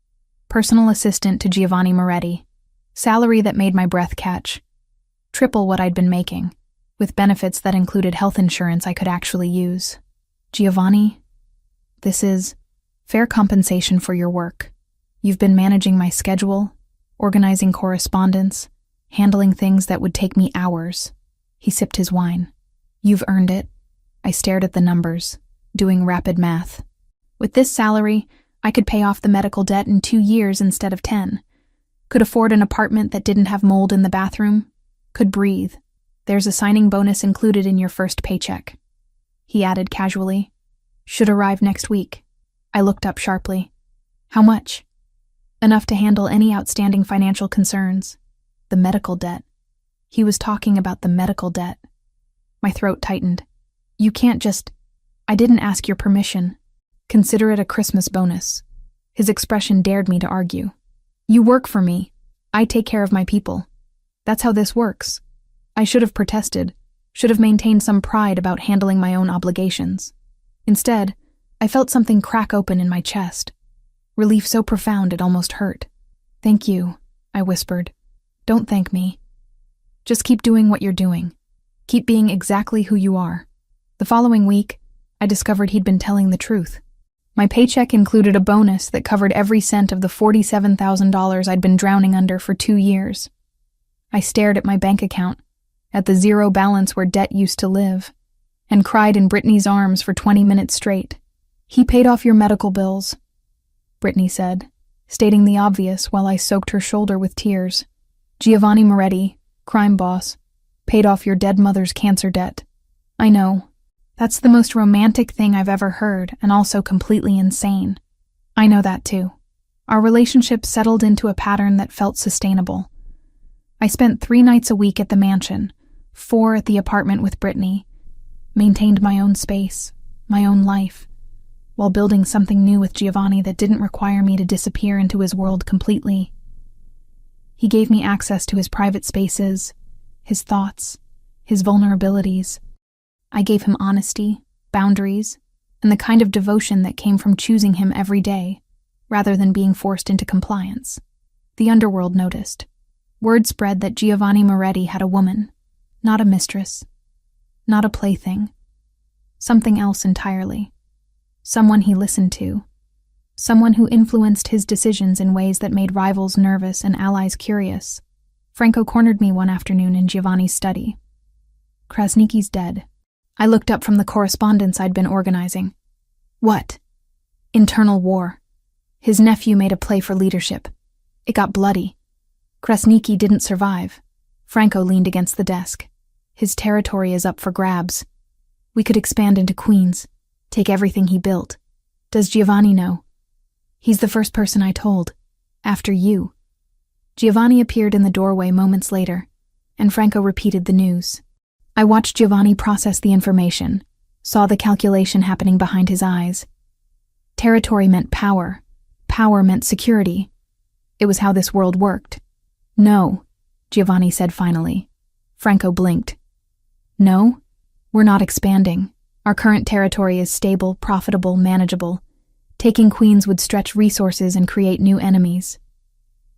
Personal assistant to Giovanni Moretti. Salary that made my breath catch. Triple what I'd been making, with benefits that included health insurance I could actually use. Giovanni, this is fair compensation for your work. You've been managing my schedule, organizing correspondence, handling things that would take me hours. He sipped his wine. You've earned it. I stared at the numbers, doing rapid math. With this salary, I could pay off the medical debt in 2 years instead of 10. Could afford an apartment that didn't have mold in the bathroom. Could breathe. There's a signing bonus included in your first paycheck. He added casually. Should arrive next week. I looked up sharply. How much? Enough to handle any outstanding financial concerns. The medical debt. He was talking about the medical debt. My throat tightened. You can't just... I didn't ask your permission. Consider it a Christmas bonus. His expression dared me to argue. You work for me. I take care of my people. That's how this works. I should have protested, should have maintained some pride about handling my own obligations. Instead, I felt something crack open in my chest. Relief so profound it almost hurt. Thank you, I whispered. Don't thank me. Just keep doing what you're doing. Keep being exactly who you are. The following week, I discovered he'd been telling the truth. My paycheck included a bonus that covered every cent of the $47,000 I'd been drowning under for 2 years. I stared at my bank account, at the zero balance where debt used to live, and cried in Brittany's arms for 20 minutes straight. He paid off your medical bills, Brittany said, stating the obvious while I soaked her shoulder with tears. Giovanni Moretti, crime boss, paid off your dead mother's cancer debt. I know. That's the most romantic thing I've ever heard, and also completely insane. I know that too. Our relationship settled into a pattern that felt sustainable. I spent 3 nights a week at the mansion, 4 at the apartment with Brittany, maintained my own space, my own life, while building something new with Giovanni that didn't require me to disappear into his world completely. He gave me access to his private spaces, his thoughts, his vulnerabilities. I gave him honesty, boundaries, and the kind of devotion that came from choosing him every day, rather than being forced into compliance. The underworld noticed. Word spread that Giovanni Moretti had a woman, not a mistress, not a plaything, something else entirely. Someone he listened to, someone who influenced his decisions in ways that made rivals nervous and allies curious. Franco cornered me one afternoon in Giovanni's study. Krasniki's dead. I looked up from the correspondence I'd been organizing. What? Internal war. His nephew made a play for leadership. It got bloody. Krasniki didn't survive. Franco leaned against the desk. His territory is up for grabs. We could expand into Queens, take everything he built. Does Giovanni know? He's the first person I told. After you. Giovanni appeared in the doorway moments later, and Franco repeated the news. I watched Giovanni process the information, saw the calculation happening behind his eyes. Territory meant power. Power meant security. It was how this world worked. No, Giovanni said finally. Franco blinked. No, we're not expanding. Our current territory is stable, profitable, manageable. Taking Queens would stretch resources and create new enemies.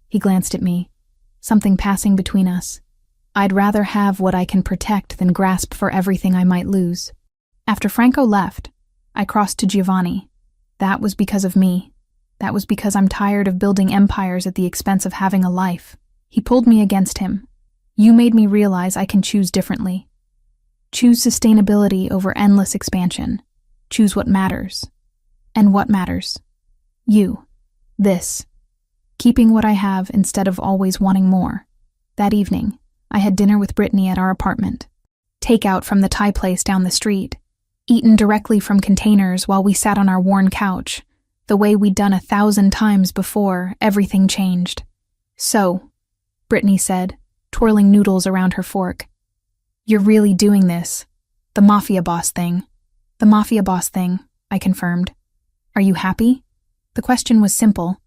He glanced at me, something passing between us. I'd rather have what I can protect than grasp for everything I might lose. After Franco left, I crossed to Giovanni. That was because of me. That was because I'm tired of building empires at the expense of having a life. He pulled me against him. You made me realize I can choose differently. Choose sustainability over endless expansion. Choose what matters. And what matters? You. This. Keeping what I have instead of always wanting more. That evening, I had dinner with Brittany at our apartment. Takeout from the Thai place down the street. Eaten directly from containers while we sat on our worn couch. The way we'd done 1,000 times before, everything changed. So, Brittany said, twirling noodles around her fork. You're really doing this. The Mafia boss thing. The Mafia boss thing, I confirmed. Are you happy? The question was simple,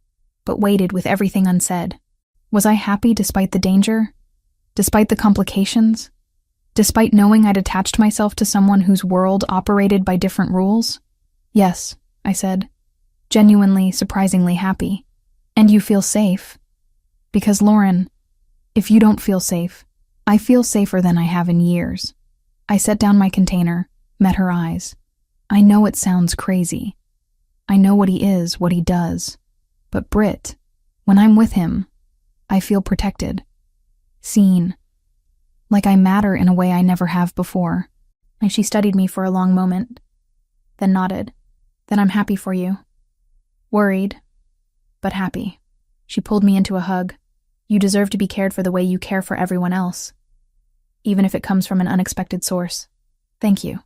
but weighted with everything unsaid. Was I happy despite the danger? Despite the complications? Despite knowing I'd attached myself to someone whose world operated by different rules? Yes, I said, genuinely, surprisingly happy. And you feel safe? Because, Lauren, if you don't feel safe, I feel safer than I have in years. I set down my container, met her eyes. I know it sounds crazy. I know what he is, what he does. But Britt, when I'm with him, I feel protected. Seen. Like I matter in a way I never have before. And she studied me for a long moment, then nodded. Then I'm happy for you. Worried, but happy. She pulled me into a hug. You deserve to be cared for the way you care for everyone else, even if it comes from an unexpected source. Thank you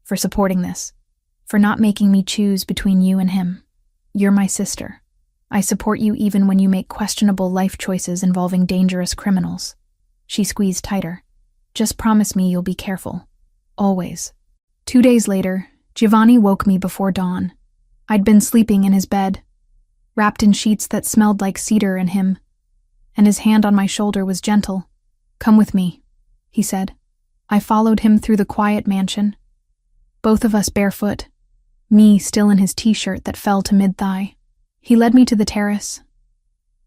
for supporting this, for not making me choose between you and him. You're my sister. I support you even when you make questionable life choices involving dangerous criminals. She squeezed tighter. Just promise me you'll be careful. Always. 2 days later, Giovanni woke me before dawn. I'd been sleeping in his bed, wrapped in sheets that smelled like cedar and him, and his hand on my shoulder was gentle. Come with me, he said. I followed him through the quiet mansion, both of us barefoot, me still in his t-shirt that fell to mid-thigh. He led me to the terrace,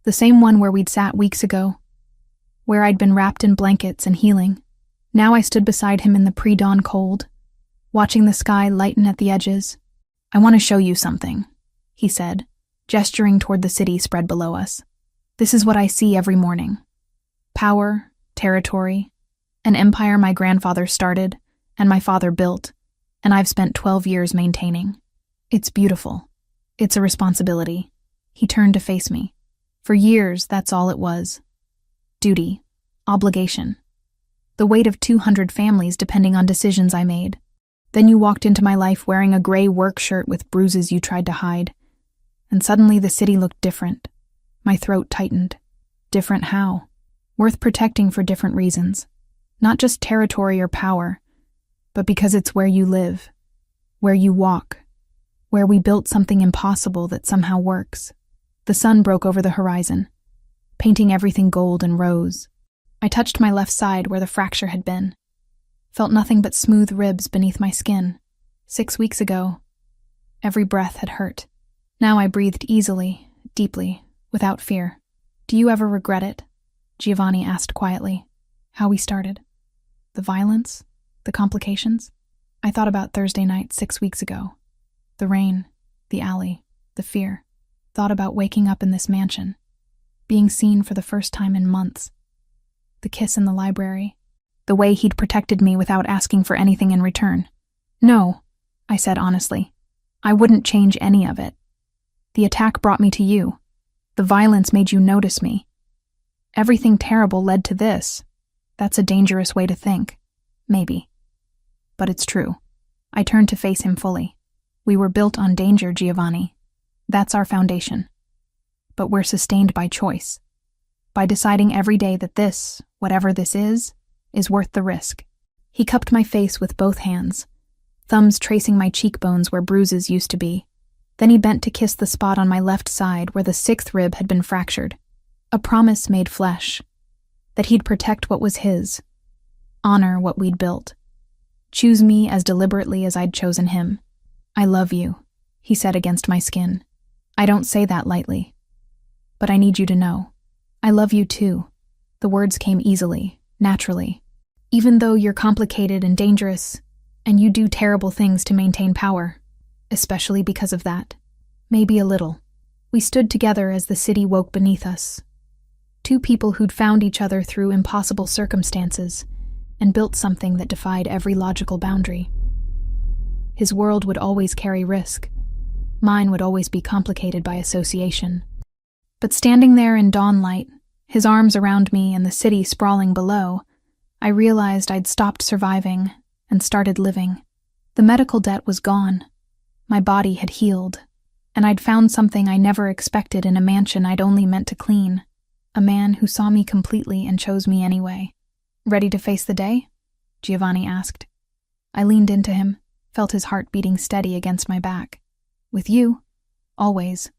the same one where we'd sat weeks ago, where I'd been wrapped in blankets and healing. Now I stood beside him in the pre-dawn cold, watching the sky lighten at the edges. I want to show you something, he said, gesturing toward the city spread below us. This is what I see every morning. Power, territory, an empire my grandfather started and my father built, and I've spent 12 years maintaining. It's beautiful. It's a responsibility. He turned to face me. For years, that's all it was. Duty. Obligation. The weight of 200 families depending on decisions I made. Then you walked into my life wearing a gray work shirt with bruises you tried to hide. And suddenly the city looked different. My throat tightened. Different how? Worth protecting for different reasons. Not just territory or power, but because it's where you live, where you walk, where we built something impossible that somehow works. The sun broke over the horizon, painting everything gold and rose. I touched my left side where the fracture had been. Felt nothing but smooth ribs beneath my skin. 6 weeks ago, every breath had hurt. Now I breathed easily, deeply, without fear. Do you ever regret it? Giovanni asked quietly. How we started. The violence? The complications? I thought about Thursday night 6 weeks ago. The rain, the alley, the fear. Thought about waking up in this mansion. Being seen for the first time in months. The kiss in the library. The way he'd protected me without asking for anything in return. No, I said honestly. I wouldn't change any of it. The attack brought me to you. The violence made you notice me. Everything terrible led to this. That's a dangerous way to think. Maybe. But it's true. I turned to face him fully. We were built on danger, Giovanni. That's our foundation. But we're sustained by choice. By deciding every day that this, whatever this is worth the risk. He cupped my face with both hands, thumbs tracing my cheekbones where bruises used to be. Then he bent to kiss the spot on my left side where the 6th rib had been fractured. A promise made flesh. That he'd protect what was his. Honor what we'd built. Choose me as deliberately as I'd chosen him. I love you, he said against my skin. I don't say that lightly. But I need you to know. I love you too. The words came easily, naturally. Even though you're complicated and dangerous, and you do terrible things to maintain power, especially because of that. Maybe a little. We stood together as the city woke beneath us. 2 people who'd found each other through impossible circumstances and built something that defied every logical boundary. His world would always carry risk. Mine would always be complicated by association. But standing there in dawn light, his arms around me and the city sprawling below, I realized I'd stopped surviving and started living. The medical debt was gone. My body had healed, and I'd found something I never expected in a mansion I'd only meant to clean. A man who saw me completely and chose me anyway. Ready to face the day? Giovanni asked. I leaned into him, felt his heart beating steady against my back. With you, always.